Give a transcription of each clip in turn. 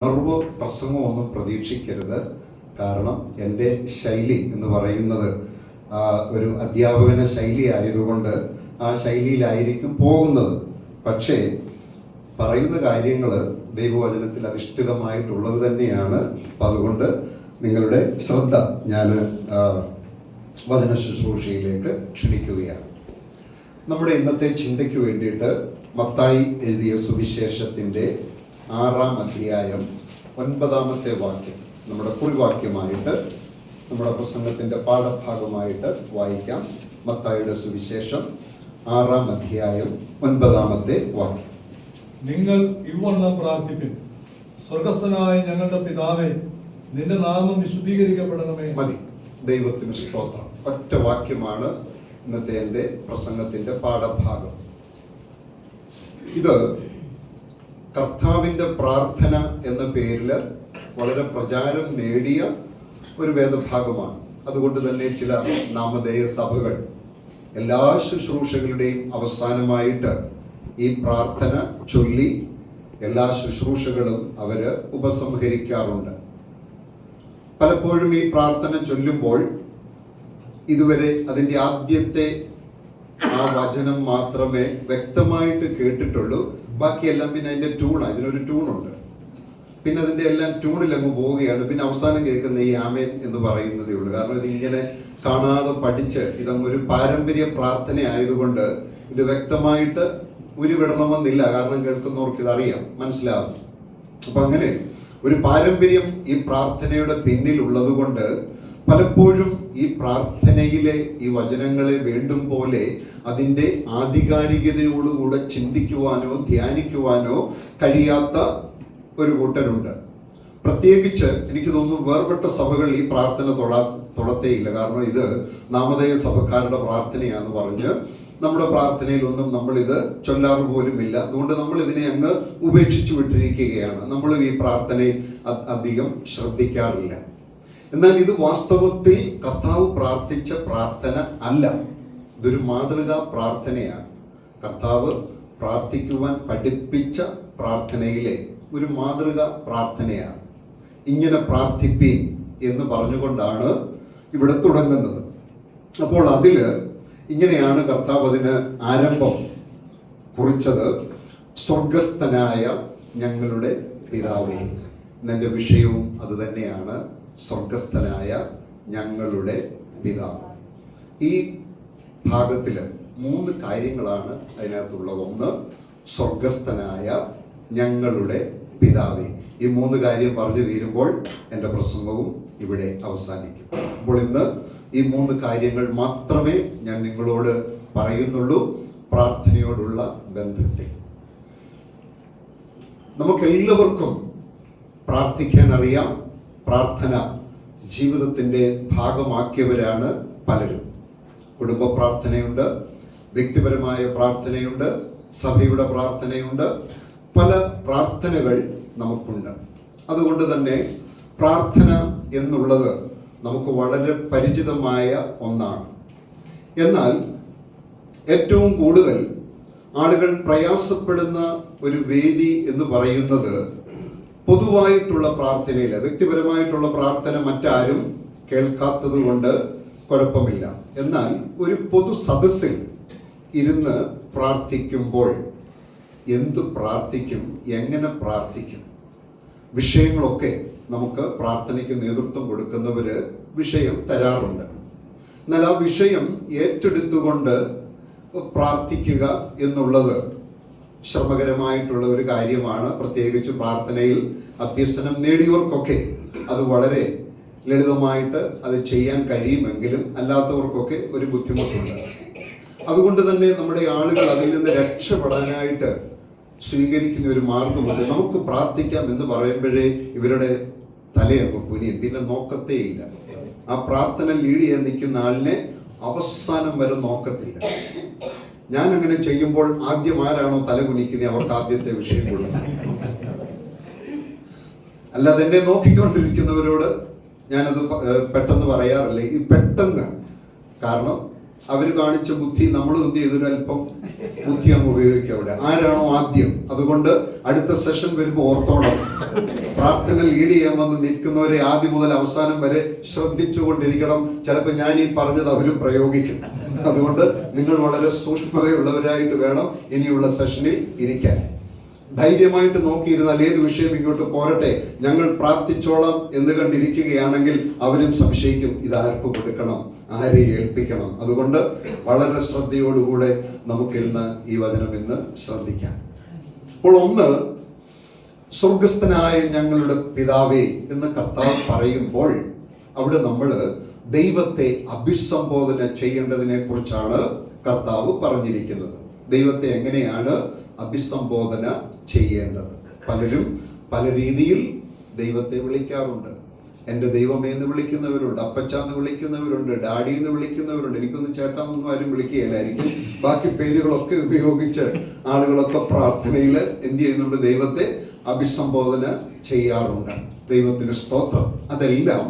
ഉണർവ് പ്രസംഗമൊന്നും പ്രതീക്ഷിക്കരുത്. കാരണം എൻ്റെ ശൈലി എന്ന് പറയുന്നത് ഒരു അധ്യാപകന ശൈലി ആയതുകൊണ്ട് ആ ശൈലിയിലായിരിക്കും പോകുന്നത്. പക്ഷേ പറയുന്ന കാര്യങ്ങൾ ദൈവവചനത്തിൽ അധിഷ്ഠിതമായിട്ടുള്ളത് തന്നെയാണ്. അപ്പം അതുകൊണ്ട് നിങ്ങളുടെ ശ്രദ്ധ ഞാൻ വചന ശുശ്രൂഷയിലേക്ക് ക്ഷണിക്കുകയാണ്. നമ്മുടെ ഇന്നത്തെ ചിന്തയ്ക്ക് വേണ്ടിയിട്ട് മത്തായി എഴുതിയ സുവിശേഷത്തിൻ്റെ 6-ാം അധ്യായം 9-ാമത്തെ വാക്യം നമ്മുടെ പുൽവാക്യമായിട്ട് നമ്മുടെ പ്രസംഗത്തിൻ്റെ പാഠഭാഗമായിട്ട് വായിക്കാം. മത്തായിയുടെ സുവിശേഷം 6-ാം അധ്യായം 9-ാമത്തെ വാക്യം. നിങ്ങൾ ഇവണ്ണം പ്രാർത്ഥിപ്പിൻ: സ്വർഗ്ഗസ്ഥനായ ഞങ്ങളുടെ പിതാവേ, നിന്റെ നാമം വിശുദ്ധീകരിക്കപ്പെടണമേ. മതി. ദൈവത്തിന് സ്തോത്രം. ഒറ്റ വാക്യമാണ് ഇന്നത്തെ എൻ്റെ പ്രസംഗത്തിൻ്റെ പാഠഭാഗം. ഇത് കർത്താവിൻ്റെ പ്രാർത്ഥന എന്ന പേരിൽ വളരെ പ്രചാരം നേടിയ ഒരു വേദഭാഗമാണ്. അതുകൊണ്ട് തന്നെ ചില നാമധേയ സഭകൾ എല്ലാ ശുശ്രൂഷകളുടെയും അവസാനമായിട്ട് ഈ പ്രാർത്ഥന ചൊല്ലി എല്ലാ ശുശ്രൂഷകളും അവർ ഉപസംഹരിക്കാറുണ്ട്. പലപ്പോഴും ഈ പ്രാർത്ഥന ചൊല്ലുമ്പോൾ ഇതുവരെ അതിൻ്റെ ആദ്യത്തെ ആ വചനം മാത്രമേ വ്യക്തമായിട്ട് കേട്ടിട്ടുള്ളൂ. ബാക്കിയെല്ലാം പിന്നെ അതിൻ്റെ ട്യൂണാണ്. ഇതിനൊരു ട്യൂണുണ്ട്. പിന്നെ അതിൻ്റെ എല്ലാം ട്യൂണിലങ്ങ് പോവുകയാണ്. പിന്നെ അവസാനം കേൾക്കുന്ന ഈ ആമേൻ എന്ന് പറയുന്നതേ ഉള്ളൂ. കാരണം ഇതിങ്ങനെ കാണാതെ പഠിച്ച് ഇതങ്ങൊരു പാരമ്പര്യ പ്രാർത്ഥന ആയതുകൊണ്ട് ഇത് വ്യക്തമായിട്ട് ഉരുവിടണമെന്നില്ല. കാരണം കേൾക്കുന്നവർക്ക് ഇതറിയാം, മനസ്സിലാകും. അപ്പം അങ്ങനെ ഒരു പാരമ്പര്യം ഈ പ്രാർത്ഥനയുടെ പിന്നിലുള്ളത് കൊണ്ട് പലപ്പോഴും ഈ പ്രാർത്ഥനയിലെ ഈ വചനങ്ങളെ വേണ്ടും പോലെ അതിൻ്റെ ആധികാരികതയോടുകൂടെ ചിന്തിക്കുവാനോ ധ്യാനിക്കുവാനോ കഴിയാത്ത ഒരു കൂട്ടരുണ്ട്. പ്രത്യേകിച്ച് എനിക്ക് തോന്നുന്നു വേർപെട്ട സഭകൾ ഈ പ്രാർത്ഥന തൊടത്തേയില്ല. കാരണം ഇത് നാമധേയ സഭക്കാരുടെ പ്രാർത്ഥനയാണെന്ന് പറഞ്ഞ് നമ്മുടെ പ്രാർത്ഥനയിലൊന്നും നമ്മളിത് ചൊല്ലാറ് പോലുമില്ല. അതുകൊണ്ട് നമ്മൾ ഇതിനെ അങ്ങ് ഉപേക്ഷിച്ചു വിട്ടിരിക്കുകയാണ്. നമ്മളും ഈ പ്രാർത്ഥനയെ അധികം ശ്രദ്ധിക്കാറില്ല. എന്നാൽ ഇത് വാസ്തവത്തിൽ കർത്താവ് പ്രാർത്ഥിച്ച പ്രാർത്ഥന അല്ല. ഇതൊരു മാതൃകാ പ്രാർത്ഥനയാണ്. കർത്താവ് പ്രാർത്ഥിക്കുവാൻ പഠിപ്പിച്ച പ്രാർത്ഥനയിലെ ഒരു മാതൃകാ പ്രാർത്ഥനയാണ്. ഇങ്ങനെ പ്രാർത്ഥിപ്പീൻ എന്ന് പറഞ്ഞുകൊണ്ടാണ് ഇവിടെ തുടങ്ങുന്നത്. അപ്പോൾ അതിൽ ഇങ്ങനെയാണ് കർത്താവ് അതിന് ആരംഭം കുറിച്ചത്: സ്വർഗസ്ഥനായ ഞങ്ങളുടെ പിതാവേ. എൻ്റെ വിഷയവും അത് തന്നെയാണ്. സ്വർഗസ്ഥനായ ഞങ്ങളുടെ പിതാവ്. ഈ ഭാഗത്തിൽ 3 കാര്യങ്ങളാണ് അതിനകത്തുള്ളത്. ഒന്ന്, സ്വർഗസ്ഥനായ ഞങ്ങളുടെ പിതാവേ. ഈ 3 കാര്യം പറഞ്ഞു തീരുമ്പോൾ എൻ്റെ പ്രസംഗവും ഇവിടെ അവസാനിക്കും. അപ്പോൾ ഇന്ന് ഈ 3 കാര്യങ്ങൾ മാത്രമേ ഞാൻ നിങ്ങളോട് പറയുന്നുള്ളൂ. പ്രാർത്ഥനയോടുള്ള ബന്ധത്തിൽ നമുക്കെല്ലാവർക്കും പ്രാർത്ഥിക്കാൻ അറിയാം. പ്രാർത്ഥന ജീവിതത്തിൻ്റെ ഭാഗമാക്കിയവരാണ് പലരും. കുടുംബ പ്രാർത്ഥനയുണ്ട്, വ്യക്തിപരമായ പ്രാർത്ഥനയുണ്ട്, സഭയുടെ പ്രാർത്ഥനയുണ്ട്. പല പ്രാർത്ഥനകൾ നമുക്കുണ്ട്. അതുകൊണ്ട് തന്നെ പ്രാർത്ഥന എന്നുള്ളത് നമുക്ക് വളരെ പരിചിതമായ ഒന്നാണ്. എന്നാൽ ഏറ്റവും കൂടുതൽ ആളുകൾ പ്രയാസപ്പെടുന്ന ഒരു വേദി എന്ന് പറയുന്നത് പൊതുവായിട്ടുള്ള പ്രാർത്ഥനയില്ല. വ്യക്തിപരമായിട്ടുള്ള പ്രാർത്ഥന മറ്റാരും കേൾക്കാത്തത് കൊണ്ട് കുഴപ്പമില്ല. എന്നാൽ ഒരു പൊതു സദസ്സിൽ ഇരുന്ന് പ്രാർത്ഥിക്കുമ്പോൾ എന്ത് പ്രാർത്ഥിക്കും, എങ്ങനെ പ്രാർത്ഥിക്കും, വിഷയങ്ങളൊക്കെ നമുക്ക് പ്രാർത്ഥനയ്ക്ക് നേതൃത്വം കൊടുക്കുന്നവർ വിഷയം തരാറുണ്ട്. എന്നാൽ ആ വിഷയം ഏറ്റെടുത്തുകൊണ്ട് പ്രാർത്ഥിക്കുക എന്നുള്ളത് ശ്രമകരമായിട്ടുള്ള ഒരു കാര്യമാണ്. പ്രത്യേകിച്ച് പ്രാർത്ഥനയിൽ അഭ്യസനം നേടിയവർക്കൊക്കെ അത് വളരെ ലളിതമായിട്ട് അത് ചെയ്യാൻ കഴിയുമെങ്കിലും അല്ലാത്തവർക്കൊക്കെ ഒരു ബുദ്ധിമുട്ടുണ്ട്. അതുകൊണ്ട് തന്നെ നമ്മുടെ ആളുകൾ അതിൽ നിന്ന് രക്ഷപ്പെടാനായിട്ട് സ്വീകരിക്കുന്ന ഒരു മാർഗമുണ്ട്. നമുക്ക് പ്രാർത്ഥിക്കാം എന്ന് പറയുമ്പോഴേ ഇവരുടെ തലയങ്ങ് കുനിയും, പിന്നെ നോക്കത്തേയില്ല. ആ പ്രാർത്ഥന ലീഡ് ചെയ്യാൻ നിൽക്കുന്ന ആളിനെ അവസാനം വരെ നോക്കത്തില്ല. ഞാൻ അങ്ങനെ ചെയ്യുമ്പോൾ ആദ്യം ആരാണോ തല കുനിക്കുന്നത് അവർക്ക് ആദ്യത്തെ വിഷയം കൊടുക്കും. അല്ലാതെ എന്നെ നോക്കിക്കൊണ്ടിരിക്കുന്നവരോട് ഞാനത് പെട്ടെന്ന് പറയാറില്ല. ഈ പെട്ടെന്ന്, കാരണം അവർ കാണിച്ച ബുദ്ധി നമ്മൾ എന്ത് ചെയ്തൊരു അല്പം ബുദ്ധി അങ്ങ് ഉപയോഗിക്കുക അവിടെ. ആരാണോ ആദ്യം, അതുകൊണ്ട് അടുത്ത സെഷൻ വരുമ്പോൾ ഓർത്തോണം, പ്രാർത്ഥന ലീഡ് ചെയ്യാൻ വന്ന് നിൽക്കുന്നവരെ ആദ്യം മുതൽ അവസാനം വരെ ശ്രദ്ധിച്ചുകൊണ്ടിരിക്കണം. ചിലപ്പോൾ ഞാൻ ഈ പറഞ്ഞത് അവരും പ്രയോഗിക്കും. അതുകൊണ്ട് നിങ്ങൾ വളരെ സൂക്ഷ്മതയുള്ളവരായിട്ട് വേണം ഇനിയുള്ള സെഷനിൽ ഇരിക്കാൻ. ധൈര്യമായിട്ട് നോക്കിയിരുന്നാൽ ഏത് വിഷയം ഇങ്ങോട്ട് പോരട്ടെ, ഞങ്ങൾ പ്രാർത്ഥിച്ചോളാം എന്ന് കണ്ടിരിക്കുകയാണെങ്കിൽ അവരും സംശയിക്കും, ഇതാർക്ക് കൊടുക്കണം, ആരെ ഏൽപ്പിക്കണം. അതുകൊണ്ട് വളരെ ശ്രദ്ധയോടുകൂടെ നമുക്കിന്ന് ഈ വചനം ഇന്ന് ശ്രദ്ധിക്കാം. അപ്പോൾ ഒന്ന്, സ്വർഗസ്ഥനായ ഞങ്ങളുടെ പിതാവേ എന്ന് കർത്താവ് പറയുമ്പോൾ അവിടെ നമ്മൾ ദൈവത്തെ അഭിസംബോധന ചെയ്യേണ്ടതിനെ കുറിച്ചാണ് കർത്താവ് പറഞ്ഞിരിക്കുന്നത്. ദൈവത്തെ എങ്ങനെയാണ് അഭിസംബോധന ചെയ്യേണ്ടത്? പലരും പല രീതിയിൽ ദൈവത്തെ വിളിക്കാറുണ്ട്. എൻ്റെ ദൈവമേ എന്ന് വിളിക്കുന്നവരുണ്ട്, അപ്പച്ച എന്ന് വിളിക്കുന്നവരുണ്ട്, ഡാഡി എന്ന് വിളിക്കുന്നവരുണ്ട്. എനിക്കൊന്നും ചേട്ടാന്നൊന്നും ആരും വിളിക്കുകയില്ലായിരിക്കും. ബാക്കി പേരുകളൊക്കെ ഉപയോഗിച്ച് ആളുകളൊക്കെ പ്രാർത്ഥനയിൽ എന്ത് ചെയ്യുന്നുണ്ട്? ദൈവത്തെ അഭിസംബോധന ചെയ്യാറുണ്ട്. ദൈവത്തിന് സ്തോത്രം. അതെല്ലാം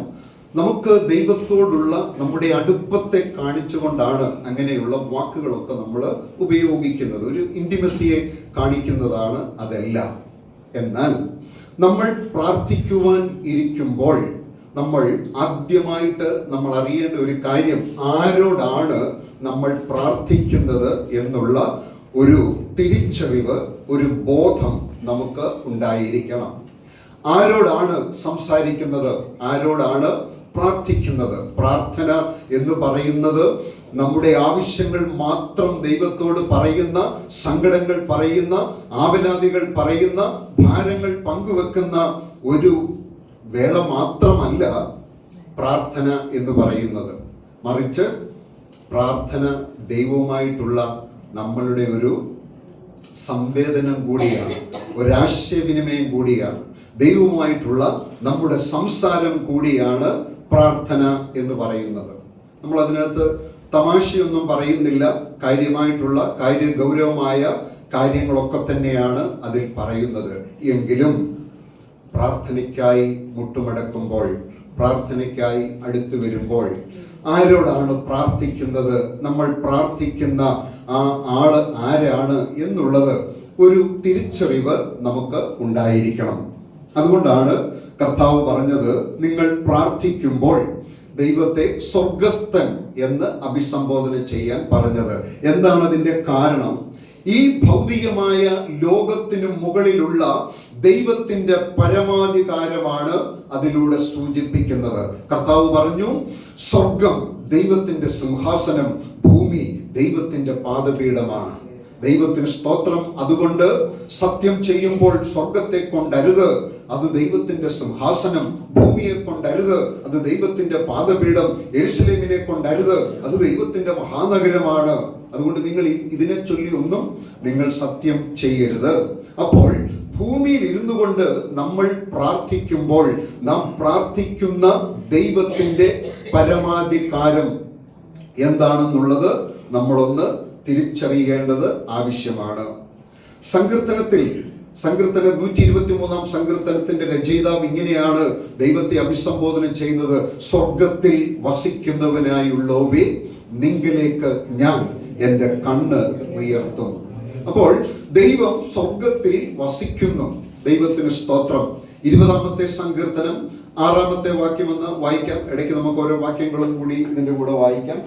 നമുക്ക് ദൈവത്തോടുള്ള നമ്മുടെ അടുപ്പത്തെ കാണിച്ചുകൊണ്ടാണ് അങ്ങനെയുള്ള വാക്കുകളൊക്കെ നമ്മൾ ഉപയോഗിക്കുന്നത്. ഒരു ഇൻറ്റിമസിയെ കാണിക്കുന്നതാണ് അതെല്ലാം. എന്നാൽ നമ്മൾ പ്രാർത്ഥിക്കുവാൻ ഇരിക്കുമ്പോൾ നമ്മൾ ആദ്യമായിട്ട് നമ്മൾ അറിയേണ്ട ഒരു കാര്യം, ആരോടാണ് നമ്മൾ പ്രാർത്ഥിക്കുന്നത് എന്നുള്ള ഒരു തിരിച്ചറിവ്, ഒരു ബോധം നമുക്ക് ഉണ്ടായിരിക്കണം. ആരോടാണ് സംസാരിക്കുന്നത്? ആരോടാണ് പ്രാർത്ഥിക്കുന്നത്? പ്രാർത്ഥന എന്ന് പറയുന്നത് നമ്മുടെ ആവശ്യങ്ങൾ മാത്രം ദൈവത്തോട് പറയുന്ന, സങ്കടങ്ങൾ പറയുന്ന, ആവലാതികൾ പറയുന്ന, ഭാരങ്ങൾ പങ്കുവെക്കുന്ന ഒരു വേള മാത്രമല്ല പ്രാർത്ഥന എന്ന് പറയുന്നത്. മറിച്ച് പ്രാർത്ഥന ദൈവവുമായിട്ടുള്ള നമ്മളുടെ ഒരു സംവേദനം കൂടിയാണ്, ഒരാശയവിനിമയം കൂടിയാണ്, ദൈവവുമായിട്ടുള്ള നമ്മുടെ സംസാരം കൂടിയാണ് പ്രാർത്ഥന എന്ന് പറയുന്നത്. നമ്മൾ അതിനകത്ത് തമാശയൊന്നും പറയുന്നില്ല. കാര്യമായിട്ടുള്ള ഗൗരവമായ കാര്യങ്ങളൊക്കെ തന്നെയാണ് അതിൽ പറയുന്നത്. എങ്കിലും പ്രാർത്ഥനയ്ക്കായി മുട്ടുമടക്കുമ്പോൾ, പ്രാർത്ഥനയ്ക്കായി അടുത്തു വരുമ്പോൾ ആരോടാണ് പ്രാർത്ഥിക്കുന്നത്, നമ്മൾ പ്രാർത്ഥിക്കുന്ന ആ ആള് ആരാണ് എന്നുള്ളത് ഒരു തിരിച്ചറിവ് നമുക്ക് ഉണ്ടായിരിക്കണം. അതുകൊണ്ടാണ് കർത്താവ് പറഞ്ഞത്, നിങ്ങൾ പ്രാർത്ഥിക്കുമ്പോൾ ദൈവത്തെ സ്വർഗസ്ഥൻ എന്ന് അഭിസംബോധന ചെയ്യാൻ പറഞ്ഞത്. എന്താണ് അതിന്റെ കാരണം? ഈ ഭൗതികമായ ലോകത്തിനു മുകളിലുള്ള ദൈവത്തിന്റെ പരമാധികാരമാണ് അതിലൂടെ സൂചിപ്പിക്കുന്നത്. കർത്താവ് പറഞ്ഞു, സ്വർഗം ദൈവത്തിന്റെ സിംഹാസനം, ഭൂമി ദൈവത്തിന്റെ പാദപീഠമാണ്. ദൈവത്തിന് സ്തോത്രം. അതുകൊണ്ട് സത്യം ചെയ്യുമ്പോൾ സ്വർഗത്തെ കൊണ്ടരുത്, അത് ദൈവത്തിന്റെ സിംഹാസനം. ഭൂമിയെ കൊണ്ടരുത്, അത് ദൈവത്തിന്റെ പാദപീഠം. യെരൂശലേമിനെ കൊണ്ടരുത്, അത് ദൈവത്തിന്റെ മഹാനഗരമാണ്. അതുകൊണ്ട് നിങ്ങൾ ഇതിനെ ചൊല്ലി ഒന്നും നിങ്ങൾ സത്യം ചെയ്യരുത്. അപ്പോൾ ഭൂമിയിൽ ഇരുന്നു കൊണ്ട് നമ്മൾ പ്രാർത്ഥിക്കുമ്പോൾ നാം പ്രാർത്ഥിക്കുന്ന ദൈവത്തിന്റെ പരമാധികാരം എന്താണെന്നുള്ളത് നമ്മളൊന്ന് തിരിച്ചറിയേണ്ടത് ആവശ്യമാണ്. സങ്കീർത്തനത്തിൽ 123 സങ്കീർത്തനത്തിന്റെ രചയിതാവ് ഇങ്ങനെയാണ് ദൈവത്തെ അഭിസംബോധന ചെയ്യുന്നത്: സ്വർഗത്തിൽ വസിക്കുന്നവനായുള്ളവേ, നിങ്കലേക്ക് ഞാൻ എൻ്റെ കണ്ണ് ഉയർത്തുന്നു. അപ്പോൾ ദൈവം സ്വർഗത്തിൽ വസിക്കുന്നു. ദൈവത്തിന് സ്തോത്രം. 20 സങ്കീർത്തനം 6 വാക്യം ഒന്ന് വായിക്കാം. ഇടയ്ക്ക് നമുക്ക് ഓരോ വാക്യങ്ങളും കൂടി ഇതിന്റെ കൂടെ വായിക്കാം.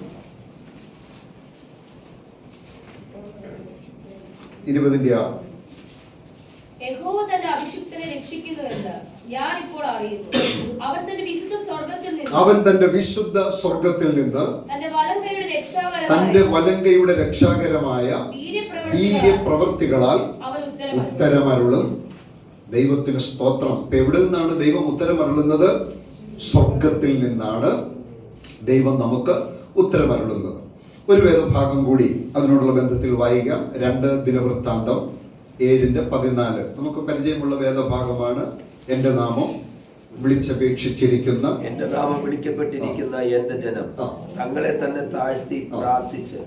20:6. യഹോവ തന്റെ അഭിഷിക്തനെ രക്ഷിക്കുന്നുവെന്ന് ഞാൻ ഇപ്പോൾ അറിയുന്നു. അവൻ തന്റെ വിശുദ്ധ സ്വർഗത്തിൽ നിന്ന് തന്റെ വലങ്കയുടെ രക്ഷാകരമായ വീര്യപ്രവൃത്തികളാൽ ഉത്തരമരുളും. ദൈവത്തിന് സ്തോത്രം. ഇപ്പൊ എവിടെ നിന്നാണ് ദൈവം ഉത്തരമരുളുന്നത്? സ്വർഗത്തിൽ നിന്നാണ് ദൈവം നമുക്ക് ഉത്തരമരുളുന്നത്. ഒരു വേദഭാഗം കൂടി അതിനോടുള്ള ബന്ധത്തിൽ വായിക്കാം. 2 ദിനവൃത്താന്തം 7:14. നമുക്ക് പരിചയമുള്ള വേദഭാഗമാണ്. എൻ്റെ നാമം വിളിച്ചപേക്ഷിച്ചിരിക്കുന്ന, എന്റെ നാമം വിളിക്കപ്പെട്ടിരിക്കുന്ന എന്റെ ജനം തങ്ങളെ തന്നെ താഴ്ത്തി പ്രാർത്ഥിച്ച്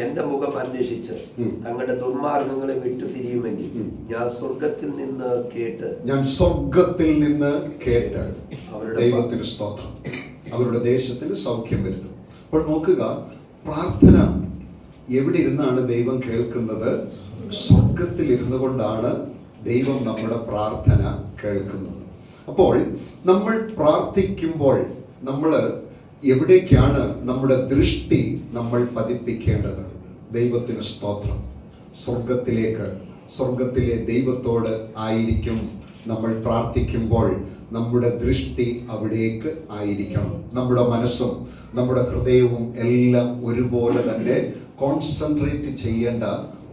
എന്റെ മുഖം അന്വേഷിച്ച് തങ്ങളുടെ ദുർമാർഗങ്ങളെ വിട്ടു തിരിയുമെങ്കിൽ ഞാൻ സ്വർഗത്തിൽ നിന്ന് കേട്ട് ദൈവത്തിന് സ്തോത്രം അവരുടെ ദേശത്തിന് സൗഖ്യം വരുത്തും. അപ്പോൾ നോക്കുക, പ്രാർത്ഥന എവിടെ ഇരുന്നാണ് ദൈവം കേൾക്കുന്നത്? സ്വർഗത്തിൽ ഇരുന്നു കൊണ്ടാണ് ദൈവം നമ്മുടെ പ്രാർത്ഥന കേൾക്കുന്നത്. അപ്പോൾ നമ്മൾ പ്രാർത്ഥിക്കുമ്പോൾ നമ്മൾ എവിടേക്കാണ് നമ്മുടെ ദൃഷ്ടി നമ്മൾ പതിപ്പിക്കേണ്ടത്? ദൈവത്തിന് സ്തോത്രം. സ്വർഗത്തിലെ ദൈവത്തോട് ആയിരിക്കും നമ്മൾ പ്രാർത്ഥിക്കുമ്പോൾ നമ്മുടെ ദൃഷ്ടി അവിടേക്ക് ആയിരിക്കണം. നമ്മുടെ മനസ്സും നമ്മുടെ ഹൃദയവും എല്ലാം ഒരുപോലെ തന്നെ കോൺസെൻട്രേറ്റ് ചെയ്യേണ്ട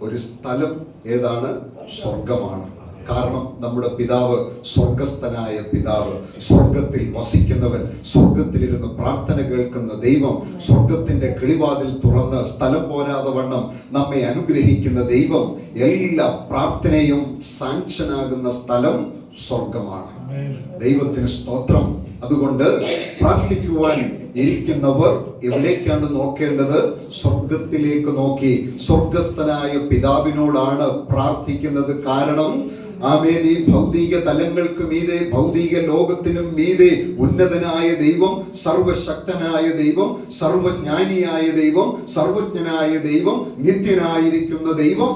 ഒരു സ്ഥലം ഏതാണ്? സ്വർഗമാണ്. കാരണം നമ്മുടെ പിതാവ് സ്വർഗസ്ഥനായ പിതാവ്, സ്വർഗത്തിൽ വസിക്കുന്നവൻ, സ്വർഗത്തിലിരുന്ന് പ്രാർത്ഥന കേൾക്കുന്ന ദൈവം, സ്വർഗത്തിന്റെ കിളിവാതിൽ തുറന്ന് സ്ഥലം പോരാതെ വണ്ണം നമ്മെ അനുഗ്രഹിക്കുന്ന ദൈവം, എല്ലാ പ്രാർത്ഥനയും സാങ്ഷനാകുന്ന സ്ഥലം സ്വർഗമാണ്. ദൈവത്തിന് സ്തോത്രം. അതുകൊണ്ട് പ്രാർത്ഥിക്കുവാൻ ഇരിക്കുന്നവർ എവിടേക്കാണ് നോക്കേണ്ടത്? സ്വർഗത്തിലേക്ക് നോക്കി സ്വർഗസ്ഥനായ പിതാവിനോടാണ് പ്രാർത്ഥിക്കുന്നത്. കാരണം ആമേൻ, ഈ ഭൗതിക തലങ്ങൾക്ക് മീതെ, ഭൗതിക ലോകത്തിനും മീതെ ഉന്നതനായ ദൈവം, സർവശക്തനായ ദൈവം, സർവജ്ഞാനിയായ ദൈവം, സർവജ്ഞനായ ദൈവം, നിത്യനായിരിക്കുന്ന ദൈവം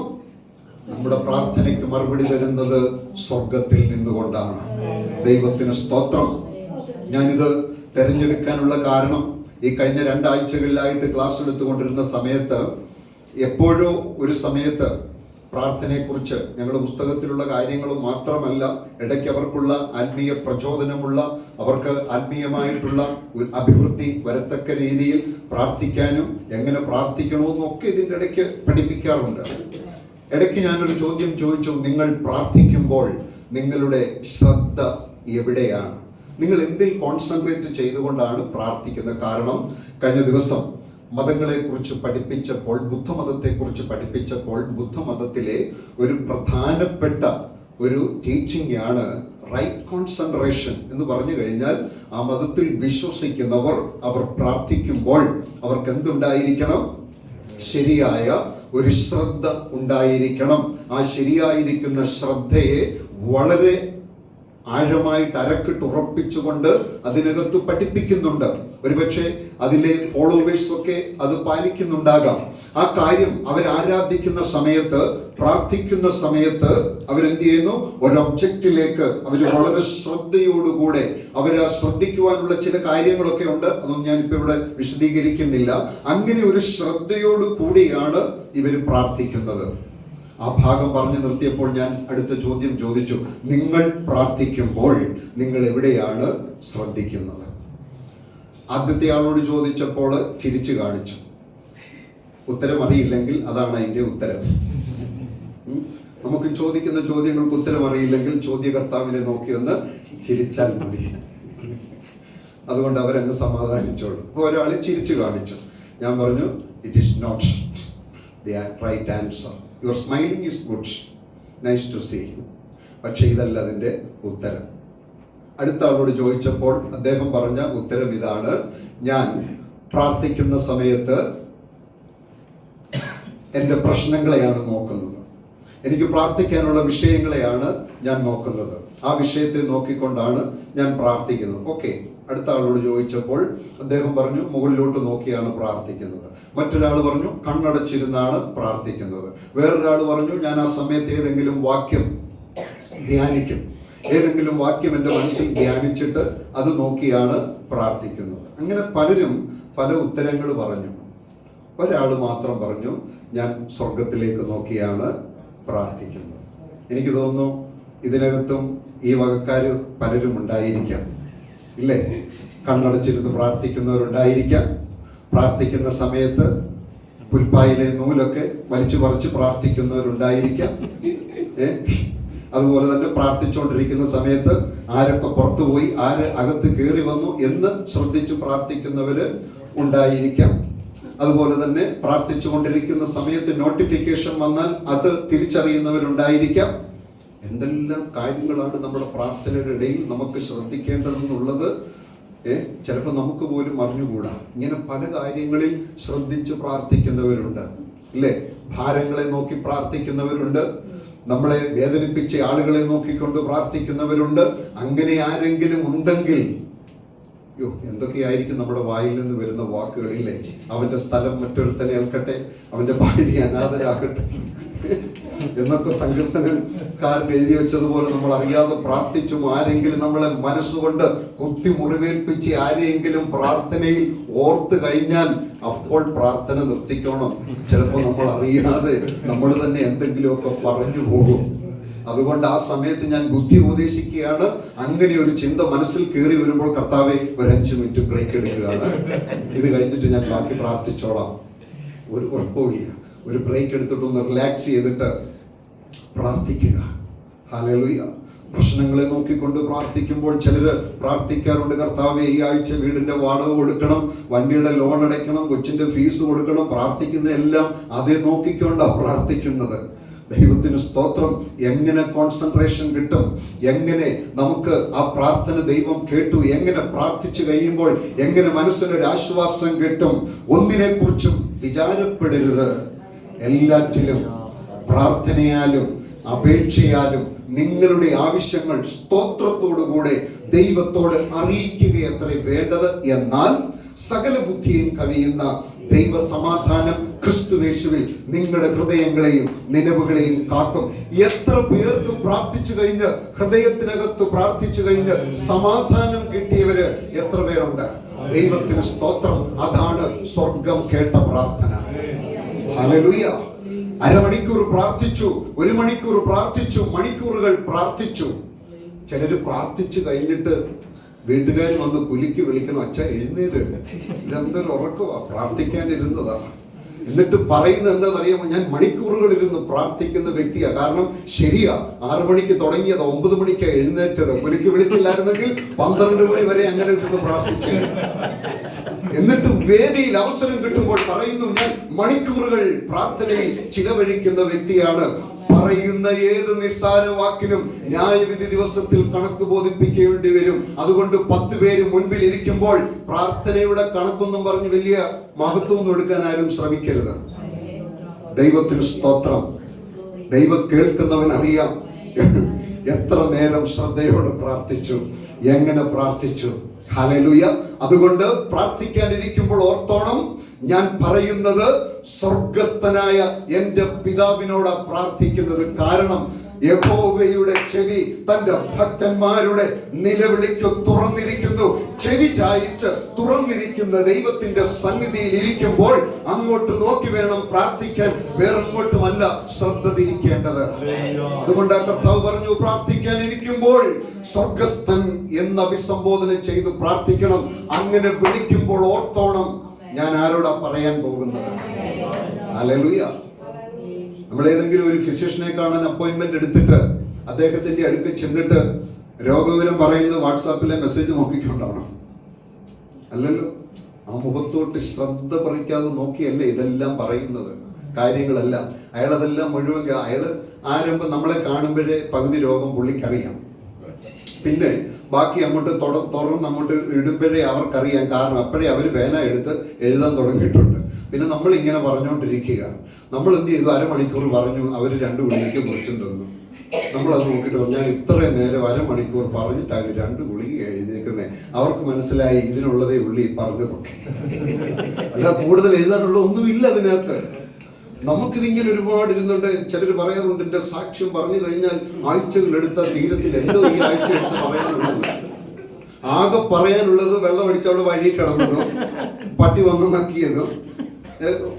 നമ്മുടെ പ്രാർത്ഥനയ്ക്ക് മറുപടി തരുന്നത് സ്വർഗത്തിൽ നിന്നുകൊണ്ടാണ്. ദൈവത്തിന് സ്തോത്രം. ഞാനിത് തിരഞ്ഞെടുക്കാനുള്ള കാരണം, ഈ കഴിഞ്ഞ 2 ആഴ്ചകളിലായിട്ട് ക്ലാസ് എടുത്തുകൊണ്ടിരുന്ന സമയത്ത് എപ്പോഴോ ഒരു സമയത്ത് പ്രാർത്ഥനയെക്കുറിച്ച് ഞങ്ങൾ പുസ്തകത്തിലുള്ള കാര്യങ്ങൾ മാത്രമല്ല, ഇടയ്ക്ക് അവർക്കുള്ള ആത്മീയ പ്രചോദനമുള്ള, അവർക്ക് ആത്മീയമായിട്ടുള്ള ഒരു അഭിവൃദ്ധി വരത്തക്ക രീതിയിൽ പ്രാർത്ഥിക്കാനും എങ്ങനെ പ്രാർത്ഥിക്കണമെന്നും ഒക്കെ ഇതിൻ്റെ ഇടയ്ക്ക് പഠിപ്പിക്കാറുണ്ട്. ഇടയ്ക്ക് ഞാനൊരു ചോദ്യം ചോദിച്ചു, നിങ്ങൾ പ്രാർത്ഥിക്കുമ്പോൾ നിങ്ങളുടെ ശ്രദ്ധ എവിടെയാണ്? നിങ്ങൾ എന്തിൽ കോൺസെൻട്രേറ്റ് ചെയ്തുകൊണ്ടാണ് പ്രാർത്ഥിക്കുന്നത്? കാരണം കഴിഞ്ഞ ദിവസം മതങ്ങളെക്കുറിച്ച് പഠിപ്പിച്ചപ്പോൾ, ബുദ്ധമതത്തെക്കുറിച്ച് പഠിപ്പിച്ചപ്പോൾ, ബുദ്ധമതത്തിലെ ഒരു പ്രധാനപ്പെട്ട ഒരു ടീച്ചിങ് ആണ് റൈറ്റ് കോൺസെൻട്രേഷൻ എന്ന് പറഞ്ഞു കഴിഞ്ഞാൽ, ആ മതത്തിൽ വിശ്വസിക്കുന്നവർ അവർ പ്രാർത്ഥിക്കുമ്പോൾ അവർക്ക് എന്തുണ്ടായിരിക്കണം? ശരിയായ ഒരു ശ്രദ്ധ ഉണ്ടായിരിക്കണം. ആ ശരിയായിരിക്കുന്ന ശ്രദ്ധയെ വളരെ ആഴമായിട്ട് അരക്കിട്ട് ഉറപ്പിച്ചുകൊണ്ട് അതിനകത്ത് പഠിപ്പിക്കുന്നുണ്ട്. ഒരുപക്ഷെ അതിലെ ഫോളോവേഴ്സ് ഒക്കെ അത് പാലിക്കുന്നുണ്ടാകാം. ആ കാര്യം അവരാരാധിക്കുന്ന സമയത്ത്, പ്രാർത്ഥിക്കുന്ന സമയത്ത് അവരെന്ത് ചെയ്യുന്നു? ഒരു ഒബ്ജക്റ്റിലേക്ക് അവർ വളരെ ശ്രദ്ധയോടുകൂടെ അവർ ശ്രദ്ധിക്കുവാനുള്ള ചില കാര്യങ്ങളൊക്കെ ഉണ്ട്. അതൊന്നും ഞാനിപ്പോൾ ഇവിടെ വിശദീകരിക്കുന്നില്ല. അങ്ങനെ ഒരു ശ്രദ്ധയോടു കൂടിയാണ് ഇവർ പ്രാർത്ഥിക്കുന്നത്. ആ ഭാഗം പറഞ്ഞു നിർത്തിയപ്പോൾ ഞാൻ അടുത്ത ചോദ്യം ചോദിച്ചു, നിങ്ങൾ പ്രാർത്ഥിക്കുമ്പോൾ നിങ്ങൾ എവിടെയാണ് ശ്രദ്ധിക്കുന്നത്? ആദ്യത്തെ ആളോട് ചോദിച്ചപ്പോൾ ചിരിച്ചു കാണിച്ചു. ഉത്തരം അറിയില്ലെങ്കിൽ അതാണ് അതിൻ്റെ ഉത്തരം. നമുക്ക് ചോദിക്കുന്ന ചോദ്യങ്ങൾക്ക് ഉത്തരം അറിയില്ലെങ്കിൽ ചോദ്യകർത്താവിനെ നോക്കി ഒന്ന് ചിരിച്ചാൽ മതി. അതുകൊണ്ട് അവരങ്ങ് സമാധാനിച്ചോളൂ. അപ്പോൾ ഒരാൾ ചിരിച്ചു കാണിച്ചു. ഞാൻ പറഞ്ഞു, it is not the right answer. Your smiling is good, nice to see, പക്ഷെ ഇതല്ല അതിൻ്റെ ഉത്തരം. അടുത്ത ആളോട് ചോദിച്ചപ്പോൾ അദ്ദേഹം പറഞ്ഞ ഉത്തരം ഇതാണ്, ഞാൻ പ്രാർത്ഥിക്കുന്ന സമയത്ത് എൻ്റെ പ്രശ്നങ്ങളെയാണ് നോക്കുന്നത്, എനിക്ക് പ്രാർത്ഥിക്കാനുള്ള വിഷയങ്ങളെയാണ് ഞാൻ നോക്കുന്നത്, ആ വിഷയത്തെ നോക്കിക്കൊണ്ടാണ് ഞാൻ പ്രാർത്ഥിക്കുന്നത്. ഓക്കെ. അടുത്ത ആളോട് ചോദിച്ചപ്പോൾ അദ്ദേഹം പറഞ്ഞു മുകളിലോട്ട് നോക്കിയാണ് പ്രാർത്ഥിക്കുന്നത്. മറ്റൊരാൾ പറഞ്ഞു കണ്ണടച്ചിരുന്നാണ് പ്രാർത്ഥിക്കുന്നത്. വേറൊരാൾ പറഞ്ഞു ഞാൻ ആ സമയത്ത് ഏതെങ്കിലും വാക്യം ധ്യാനിക്കും, ഏതെങ്കിലും വാക്യം എൻ്റെ മനസ്സിൽ ധ്യാനിച്ചിട്ട് അത് നോക്കിയാണ് പ്രാർത്ഥിക്കുന്നത്. അങ്ങനെ പലരും പല ഉത്തരങ്ങൾ പറഞ്ഞു. ഒരാൾ മാത്രം പറഞ്ഞു ഞാൻ സ്വർഗത്തിലേക്ക് നോക്കിയാണ് പ്രാർത്ഥിക്കുന്നത്. എനിക്ക് തോന്നുന്നു ഇതിനകത്തും ഈ വകക്കാർ പലരും ഉണ്ടായിരിക്കാം, ഇല്ലേ? കണ്ണടച്ചിരുന്ന് പ്രാർത്ഥിക്കുന്നവരുണ്ടായിരിക്കാം. പ്രാർത്ഥിക്കുന്ന സമയത്ത് പുൽപ്പായിലെ നൂലൊക്കെ വലിച്ചു പറിച്ച് പ്രാർത്ഥിക്കുന്നവരുണ്ടായിരിക്കാം. അതുപോലെ തന്നെ പ്രാർത്ഥിച്ചുകൊണ്ടിരിക്കുന്ന സമയത്ത് ആരൊക്കെ പുറത്തു പോയി, ആര് അകത്ത് കയറി വന്നു എന്ന് ശ്രദ്ധിച്ച് പ്രാർത്ഥിക്കുന്നവര് ഉണ്ടായിരിക്കാം. അതുപോലെ തന്നെ പ്രാർത്ഥിച്ചു കൊണ്ടിരിക്കുന്ന സമയത്ത് നോട്ടിഫിക്കേഷൻ വന്നാൽ അത് തിരിച്ചറിയുന്നവരുണ്ടായിരിക്കാം. എന്തെല്ലാം കാര്യങ്ങളാണ് നമ്മുടെ പ്രാർത്ഥനയുടെ ഇടയിൽ നമുക്ക് ശ്രദ്ധിക്കേണ്ടതെന്നുള്ളത് ചിലപ്പോൾ നമുക്ക് പോലും അറിഞ്ഞുകൂടാ. ഇങ്ങനെ പല കാര്യങ്ങളിൽ ശ്രദ്ധിച്ച് പ്രാർത്ഥിക്കുന്നവരുണ്ട്, ഇല്ലേ? ഭാരങ്ങളെ നോക്കി പ്രാർത്ഥിക്കുന്നവരുണ്ട്, നമ്മളെ വേദനിപ്പിച്ച ആളുകളെ നോക്കിക്കൊണ്ട് പ്രാർത്ഥിക്കുന്നവരുണ്ട്. അങ്ങനെ ആരെങ്കിലും ഉണ്ടെങ്കിൽ യോ എന്തൊക്കെയായിരിക്കും നമ്മുടെ വായിൽ നിന്ന് വരുന്ന വാക്കുകളില്ലേ? അവന്റെ സ്ഥലം മറ്റൊരുത്തനെ ഏൽക്കട്ടെ, അവന്റെ ഭാര്യ അനാഥരാകട്ടെ എന്നൊക്കെ സങ്കീർത്തനക്കാരൻ എഴുതി വെച്ചതുപോലെ നമ്മൾ അറിയാതെ പ്രാർത്ഥിച്ചും ആരെങ്കിലും നമ്മളെ മനസ്സുകൊണ്ട് കുത്തി മുറിവേൽപ്പിച്ച് ആരെയെങ്കിലും പ്രാർത്ഥനയിൽ ഓർത്ത് കഴിഞ്ഞാൽ അപ്പോൾ പ്രാർത്ഥന നിർത്തിക്കണം. ചിലപ്പോൾ നമ്മൾ അറിയാതെ നമ്മൾ തന്നെ എന്തെങ്കിലുമൊക്കെ പറഞ്ഞു പോകും. അതുകൊണ്ട് ആ സമയത്ത് ഞാൻ ബുദ്ധി ഉപദേശിക്കുകയാണ്. അങ്ങനെ ഒരു ചിന്ത മനസ്സിൽ കയറി വരുമ്പോൾ കർത്താവെ ഒരു 5 മിനിറ്റ് ബ്രേക്ക് എടുക്കുകയാണ്, ഇത് കഴിഞ്ഞിട്ട് ഞാൻ ബാക്കി പ്രാർത്ഥിച്ചോളാം. ഒരു കുഴപ്പമില്ല, ഒരു ബ്രേക്ക് എടുത്തിട്ടൊന്ന് റിലാക്സ് ചെയ്തിട്ട് പ്രാർത്ഥിക്കുക. ഹല്ലേലൂയ. പ്രശ്നങ്ങളെ നോക്കിക്കൊണ്ട് പ്രാർത്ഥിക്കുമ്പോൾ ചിലര് പ്രാർത്ഥിക്കാറുണ്ട്, കർത്താവെ ഈ ആഴ്ച വീടിന്റെ വാടക കൊടുക്കണം, വണ്ടിയുടെ ലോൺ അടയ്ക്കണം, കൊച്ചിന്റെ ഫീസ് കൊടുക്കണം. പ്രാർത്ഥിക്കുന്ന എല്ലാം അതേ നോക്കിക്കൊണ്ടാണ് പ്രാർത്ഥിക്കുന്നത്. ദൈവത്തിന് സ്തോത്രം. എങ്ങനെ കോൺസെൻട്രേഷൻ കിട്ടും? എങ്ങനെ നമുക്ക് ആ പ്രാർത്ഥന ദൈവം കേട്ടു? എങ്ങനെ പ്രാർത്ഥിച്ചു കഴിയുമ്പോൾ എങ്ങനെ മനസ്സിനൊരു ആശ്വാസം കിട്ടും? ഒന്നിനെ കുറിച്ചും വിചാരപ്പെടരുത്. എല്ലാറ്റിലും പ്രാർത്ഥനയാലും അപേക്ഷയാലും നിങ്ങളുടെ ആവശ്യങ്ങൾ സ്തോത്രത്തോടുകൂടെ ദൈവത്തോട് അറിയിക്കുകയത്രേ വേണ്ടത്. എന്നാൽ സകല ബുദ്ധിയും കവിയുന്ന ദൈവ സമാധാനം ക്രിസ്തുയേശുവിൽ നിങ്ങളുടെ ഹൃദയങ്ങളെയും നിലവുകളെയും കാക്കും. എത്ര പേർക്ക് പ്രാർത്ഥിച്ചു കഴിഞ്ഞ് ഹൃദയത്തിനകത്ത് പ്രാർത്ഥിച്ചു കഴിഞ്ഞ് സമാധാനം കിട്ടിയവര് എത്ര പേരുണ്ട്? ദൈവത്തിന് സ്തോത്രം. അതാണ് സ്വർഗം കേട്ട പ്രാർത്ഥന. ഹല്ലേലൂയ. അരമണിക്കൂർ പ്രാർത്ഥിച്ചു, 1 മണിക്കൂർ പ്രാർത്ഥിച്ചു, മണിക്കൂറുകൾ പ്രാർത്ഥിച്ചു. ചിലര് പ്രാർത്ഥിച്ചു കഴിഞ്ഞിട്ട് വീട്ടുകാർ വന്ന് കുലിക്ക് വിളിക്കണം, അച്ഛ എഴുന്നേര്, ഇതെന്തൊരു ഉറക്കമാ, പ്രാർത്ഥിക്കാനിരുന്നതാ. എന്നിട്ട് പറയുന്നത് എന്താണെന്നറിയാമോ? ഞാൻ മണിക്കൂറുകൾ ഇരുന്ന് പ്രാർത്ഥിക്കുന്ന വ്യക്തിയാ. കാരണം ശരിയാ, 6 മണിക്ക് തുടങ്ങിയത് 9 മണിക്കാണ് എഴുന്നേറ്റത്. കുലിക്ക് വിളിച്ചില്ലായിരുന്നെങ്കിൽ 12 മണി വരെ അങ്ങനെ ഇരുന്ന് പ്രാർത്ഥിച്ചു. എന്നിട്ട് വേദിയിൽ അവസരം കിട്ടുമ്പോൾ പറയുന്നു, ഞാൻ മണിക്കൂറുകൾ പ്രാർത്ഥനയിൽ ചിലവഴിക്കുന്ന വ്യക്തിയാണ്. പറയുന്ന ഏത് നിസ്സാര വാക്കിനും ന്യായവിധി ദിവസത്തിൽ കണക്ക് ബോധിപ്പിക്കേണ്ടി വരും. അതുകൊണ്ട് 10 പേര് മുൻപിൽ ഇരിക്കുമ്പോൾ പ്രാർത്ഥനയുടെ കണക്കൊന്നും പറഞ്ഞ് വലിയ മഹത്വമൊന്നും എടുക്കാൻ ആരും ശ്രമിക്കരുത്. ദൈവത്തിന് സ്തോത്രം. ദൈവം കേൾക്കുന്നവൻ അറിയാം എത്ര നേരം ശ്രദ്ധയോടെ പ്രാർത്ഥിച്ചു, എങ്ങനെ പ്രാർത്ഥിച്ചു. ഹല്ലേലൂയ. അതുകൊണ്ട് പ്രാർത്ഥിക്കാനിരിക്കുമ്പോൾ ഓർത്തോണം, ഞാൻ പറയുന്നത് സ്വർഗസ്ഥനായ എന്റെ പിതാവിനോടാ പ്രാർത്ഥിക്കുന്നത്. കാരണം യഹോവയുടെ ചെവി തന്റെ ഭക്തന്മാരുടെ നിലവിളിക്ക് തുറന്നിരിക്കുന്നു. ചെവി ചായിച്ച് തുറന്നിരിക്കുന്ന ദൈവത്തിന്റെ സന്നിധിയിൽ ഇരിക്കുമ്പോൾ അങ്ങോട്ട് നോക്കി വേണം പ്രാർത്ഥിക്കാൻ, വേറെങ്ങോട്ടുമല്ല ശ്രദ്ധ തിരിക്കേണ്ടത്. അതുകൊണ്ട് കർത്താവ് പറഞ്ഞു, പ്രാർത്ഥിക്കാൻ ഇരിക്കുമ്പോൾ സ്വർഗസ്ഥൻ എന്ന് അഭിസംബോധന ചെയ്ത് പ്രാർത്ഥിക്കണം. അങ്ങനെ വിളിക്കുമ്പോൾ ഓർത്തോണം, ഞാൻ ആരോടാ പറയാൻ പോകുന്നത്. ഹല്ലേലൂയ. നമ്മൾ ഏതെങ്കിലും ഒരു ഫിസിഷ്യനെ കാണാൻ അപ്പോയിന്റ്മെന്റ് എടുത്തിട്ട് അദ്ദേഹത്തിന്റെ അടുക്ക് ചെന്നിട്ട് രോഗവിവരം പറയുന്നത് വാട്സാപ്പിലെ മെസ്സേജ് നോക്കിക്കൊണ്ടാണ്? അല്ലല്ലോ. ആ മുഖത്തോട്ട് ശ്രദ്ധ പറിക്കാതെ നോക്കിയല്ലേ ഇതെല്ലാം പറയുന്നത് കാര്യങ്ങളെല്ലാം. അയാളതെല്ലാം മുഴുവൻ ആരംഭം നമ്മളെ കാണുമ്പോഴേ പകുതി രോഗം പുള്ളിക്കറിയാം. പിന്നെ ബാക്കി അങ്ങോട്ട് തുറന്ന് അങ്ങോട്ട് ഇടുമ്പോഴേ അവർക്കറിയാം. കാരണം അപ്പോഴേ അവർ പേന എടുത്ത് എഴുതാൻ തുടങ്ങിയിട്ടുണ്ട്. പിന്നെ നമ്മൾ ഇങ്ങനെ പറഞ്ഞുകൊണ്ടിരിക്കുക. നമ്മൾ എന്ത് ചെയ്തു? 1/2 മണിക്കൂർ പറഞ്ഞു, അവർ 2 ഗുളികയ്ക്ക് കുറിച്ചും തന്നു. നമ്മളത് നോക്കിയിട്ട് പറഞ്ഞു, ഞാൻ ഇത്രയും നേരം 1/2 മണിക്കൂർ പറഞ്ഞിട്ടാണ് 2 ഗുളിക എഴുതിയേക്കുന്നത്. അവർക്ക് മനസ്സിലായി ഇതിനുള്ളതേ ഉള്ളി പറഞ്ഞതൊക്കെ, അല്ല കൂടുതൽ എഴുതാനുള്ള ഒന്നുമില്ല അതിനകത്ത്. നമുക്കിതിങ്ങനെ ഒരുപാട് ഇരുന്നുണ്ട്. ചിലർ പറയാറുണ്ട്, എന്റെ സാക്ഷ്യം പറഞ്ഞു കഴിഞ്ഞാൽ ആഴ്ചകൾ എടുത്ത തീരത്തിൽ എന്തോ ഈ ആഴ്ച എടുത്ത് പറയാനുള്ളത്. ആകെ പറയാനുള്ളത് വെള്ളം അടിച്ചവിടെ വഴി കിടന്നതും പട്ടി വന്ന് നക്കിയതും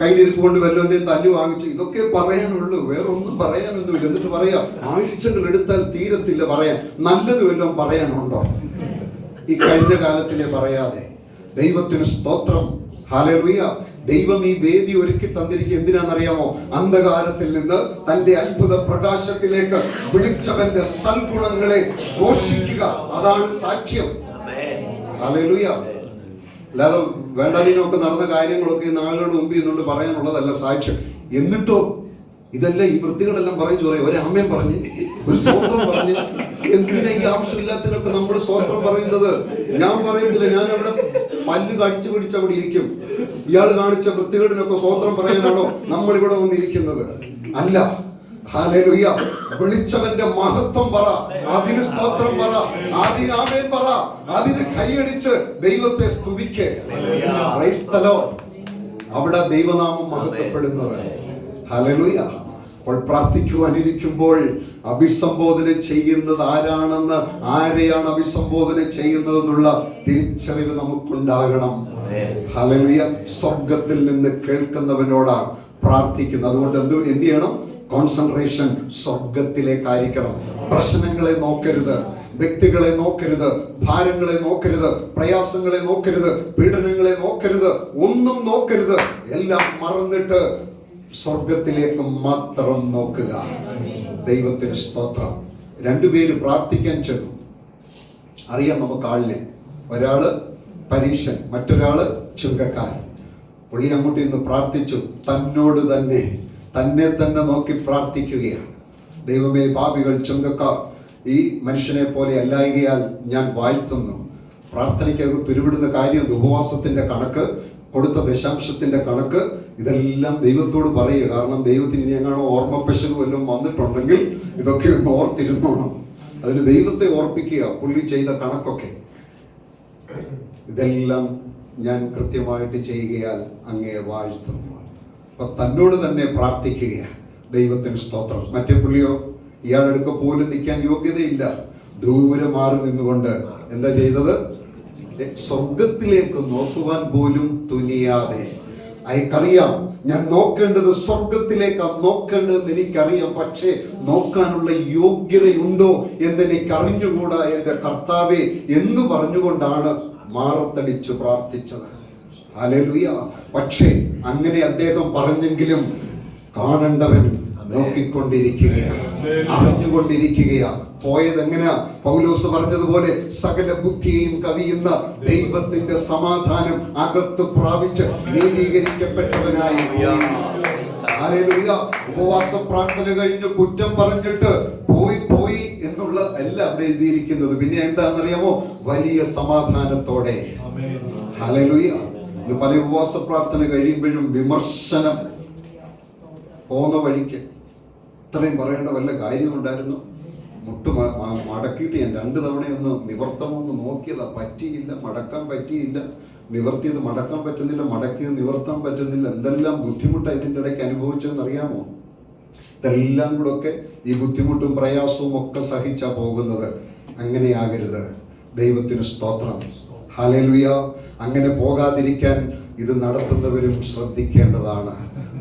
കയ്യിലിരിപ്പ് കൊണ്ട് വല്ലവന്റെയും തല്ലു വാങ്ങിച്ചു, ഇതൊക്കെ പറയാനുള്ളൂ. വേറെ ഒന്നും പറയാനൊന്നുമില്ല. എന്നിട്ട് പറയാം ആഴ്ചകൾ എടുത്താൽ തീരത്തില്ല പറയാൻ. നല്ലത് വല്ലതും പറയാനുണ്ടോ ഈ കഴിഞ്ഞ കാലത്തിലെ പറയാതെ? ദൈവത്തിന് സ്തോത്രം. ഹല്ലേലൂയ. ദൈവം ഈ വേദി ഒരുക്കി തന്നിരിക്കുക എന്തിനാണെന്നറിയാമോ? അന്ധകാരത്തിൽ നിന്ന് തന്റെ അത്ഭുത പ്രകാശത്തിലേക്ക് വിളിച്ചവന്റെ സൽഗുണങ്ങളെ ഘോഷിക്കുക. അതാണ് സാക്ഷ്യം. ഹല്ലേലൂയ. അല്ലാതെ വേണ്ടാതീനൊക്കെ നടന്ന കാര്യങ്ങളൊക്കെ നാളുകളുടെ മുമ്പ് ഇന്നുകൊണ്ട് പറയാനുള്ളതല്ല സാക്ഷ്യം. എന്നിട്ടോ ഇതെല്ലാം ഈ വൃത്തികളെല്ലാം പറഞ്ഞു പറയാം. ഒരു ആമേൻ പറഞ്ഞ്, ഒരു സ്തോത്രം പറഞ്ഞ്, എന്തിനാ ഈ ആവശ്യമില്ലാത്തതിനൊക്കെ നമ്മൾ സ്തോത്രം പറയുന്നത്? ഞാൻ പറയത്തില്ല, ഞാൻ അവിടെ പല്ല് കടിച്ചു പിടിച്ച് അവിടെ ഇരിക്കും. ഇയാൾ കാണിച്ച വൃത്തികേടിനൊക്കെ സ്തോത്രം പറയാനാണോ നമ്മൾ ഇവിടെ വന്നിരിക്കുന്നത്? അല്ല. ഹല്ലേലൂയ. വിളിച്ചവന്റെ മഹത്വം പറ, അതിന് സ്തോത്രം പറ, അതിന് ആമേൻ പറ, അതിന് കൈയടിച്ച് ദൈവത്തെ സ്തുതിക്ക്. Price the Lord. അവിടെ ദൈവനാമം മഹത്വപ്പെടുന്നത്. ഹല്ലേലൂയ. അപ്പോൾ പ്രാർത്ഥിക്കുവാനിരിക്കുമ്പോൾ അഭിസംബോധന ചെയ്യുന്നത് ആരാണെന്ന്, ആരെയാണ് അഭിസംബോധന ചെയ്യുന്നതെന്നുള്ള തിരിച്ചറിവ് നമുക്കുണ്ടാകണം. ഹല്ലേലൂയ. സ്വർഗത്തിൽ നിന്ന് കേൾക്കുന്നവനോടാണ് പ്രാർത്ഥിക്കുന്നത്. അതുകൊണ്ട് എന്ത് ചെയ്യണം? കോൺസെൻട്രേഷൻ സ്വർഗത്തിലേക്കായിരിക്കണം. പ്രശ്നങ്ങളെ നോക്കരുത്, വ്യക്തികളെ നോക്കരുത്, ഭാരങ്ങളെ നോക്കരുത്, പ്രയാസങ്ങളെ നോക്കരുത്, പീഡനങ്ങളെ നോക്കരുത്, ഒന്നും നോക്കരുത്. എല്ലാം മറന്നിട്ട് സ്വർഗത്തിലേക്ക് മാത്രം നോക്കുക. ദൈവത്തിന് സ്തോത്രം. രണ്ടുപേര് പ്രാർത്ഥിക്കാൻ ചെന്നു. അറിയാം നമുക്ക് ആളിനെ. ഒരാള് പരീശൻ, മറ്റൊരാള് ചുങ്കക്കാരൻ. പുള്ളി അങ്ങോട്ട് ഇന്ന് പ്രാർത്ഥിച്ചു. തന്നോട് തന്നെ തന്നെ നോക്കി പ്രാർത്ഥിക്കുകയാണ്. ദൈവമേ, പാപികൾ, ചുങ്കക്കാർ ഈ മനുഷ്യനെ പോലെ അല്ലായകയാൽ ഞാൻ വാഴ്ത്തുന്നു. പ്രാർത്ഥനയ്ക്കകത്ത് ഉരുവിടുന്ന കാര്യം, ഉപവാസത്തിന്റെ കണക്ക്, കൊടുത്ത ദശാംശത്തിന്റെ കണക്ക്, ഇതെല്ലാം ദൈവത്തോട് പറയുക. കാരണം ദൈവത്തിന് ഇനി എങ്ങാണോ ഓർമ്മ പശുവ് വല്ലതും വന്നിട്ടുണ്ടെങ്കിൽ ഇതൊക്കെ ഒന്ന് ഓർത്തിരുന്നോണം. അതിന് ദൈവത്തെ ഓർപ്പിക്കുക. പുള്ളി ചെയ്ത കണക്കൊക്കെ, ഇതെല്ലാം ഞാൻ കൃത്യമായിട്ട് ചെയ്യുകയാൽ അങ്ങയെ വാഴ്ത്തുന്നു. അപ്പൊ തന്നോട് തന്നെ പ്രാർത്ഥിക്കുകയാണ്. ദൈവത്തിന് സ്തോത്രം. മറ്റേ പുള്ളിയോ, ഇയാളെടുക്ക പോലും നിൽക്കാൻ യോഗ്യതയില്ല. ദൂരെ മാറി നിന്നുകൊണ്ട് എന്താ ചെയ്തത്? സ്വർഗത്തിലേക്ക് നോക്കുവാൻ പോലും തുനിയാതെ. അയക്കറിയാം, ഞാൻ നോക്കേണ്ടത് സ്വർഗത്തിലേക്കാണ് നോക്കേണ്ടതെന്ന് എനിക്കറിയാം. പക്ഷേ നോക്കാനുള്ള യോഗ്യതയുണ്ടോ എന്ന് എനിക്ക് അറിഞ്ഞുകൂടാ എൻ്റെ കർത്താവേ എന്ന് പറഞ്ഞുകൊണ്ടാണ് മാറത്തടിച്ചു പ്രാർത്ഥിച്ചത്. ഹല്ലേലൂയ. പക്ഷേ അങ്ങനെ അദ്ദേഹം പറഞ്ഞെങ്കിലും കാണേണ്ടവൻ നോക്കിക്കൊണ്ടിരിക്കുകയാണ്, അറിഞ്ഞുകൊണ്ടിരിക്കുകയാണ്. പോയത് എങ്ങനെയാ? പൗലോസ് പറഞ്ഞതുപോലെ സകല ബുദ്ധിയെയും കവിയുന്ന ദൈവത്തിന്റെ സമാധാനം അകത്ത് പ്രാപിച്ച് നീതീകരിക്കപ്പെട്ടവനായി. ഹല്ലേലൂയ. ഉപവാസ പ്രാർത്ഥന കഴിഞ്ഞ് കുറ്റം പറഞ്ഞിട്ട് പോയി എന്നുള്ള അല്ല അവിടെ എഴുതിയിരിക്കുന്നത്. പിന്നെ എന്താണെന്നറിയാമോ? വലിയ സമാധാനത്തോടെ. ഹല്ലേലൂയ. ഇത് പല ഉപവാസ പ്രാർത്ഥന കഴിയുമ്പോഴും വിമർശനം പോകുന്ന വഴിക്ക് ഇത്രയും പറയേണ്ട വല്ല കാര്യമുണ്ടായിരുന്നു? മുട്ട് മടക്കിയിട്ട് ഞാൻ 2 തവണയൊന്ന് നിവർത്തമൊന്ന് നോക്കിയതാ, പറ്റിയില്ല, മടക്കാൻ പറ്റിയില്ല. നിവർത്തിയത് മടക്കാൻ പറ്റുന്നില്ല, മടക്കിയത് നിവർത്താൻ പറ്റുന്നില്ല. എന്തെല്ലാം ബുദ്ധിമുട്ടാണ് ഇതിൻ്റെ ഇടയ്ക്ക് അനുഭവിച്ചതെന്ന് അറിയാമോ? ഇതെല്ലാം കൂടെ ഒക്കെ ഈ ബുദ്ധിമുട്ടും പ്രയാസവും ഒക്കെ സഹിച്ചാ പോകുന്നത്. അങ്ങനെയാകരുത്. ദൈവത്തിന് സ്തോത്രം. ഹല്ലേലൂയ. അങ്ങനെ പോകാതിരിക്കാൻ ഇത് നടത്തുന്നവരും ശ്രദ്ധിക്കേണ്ടതാണ്.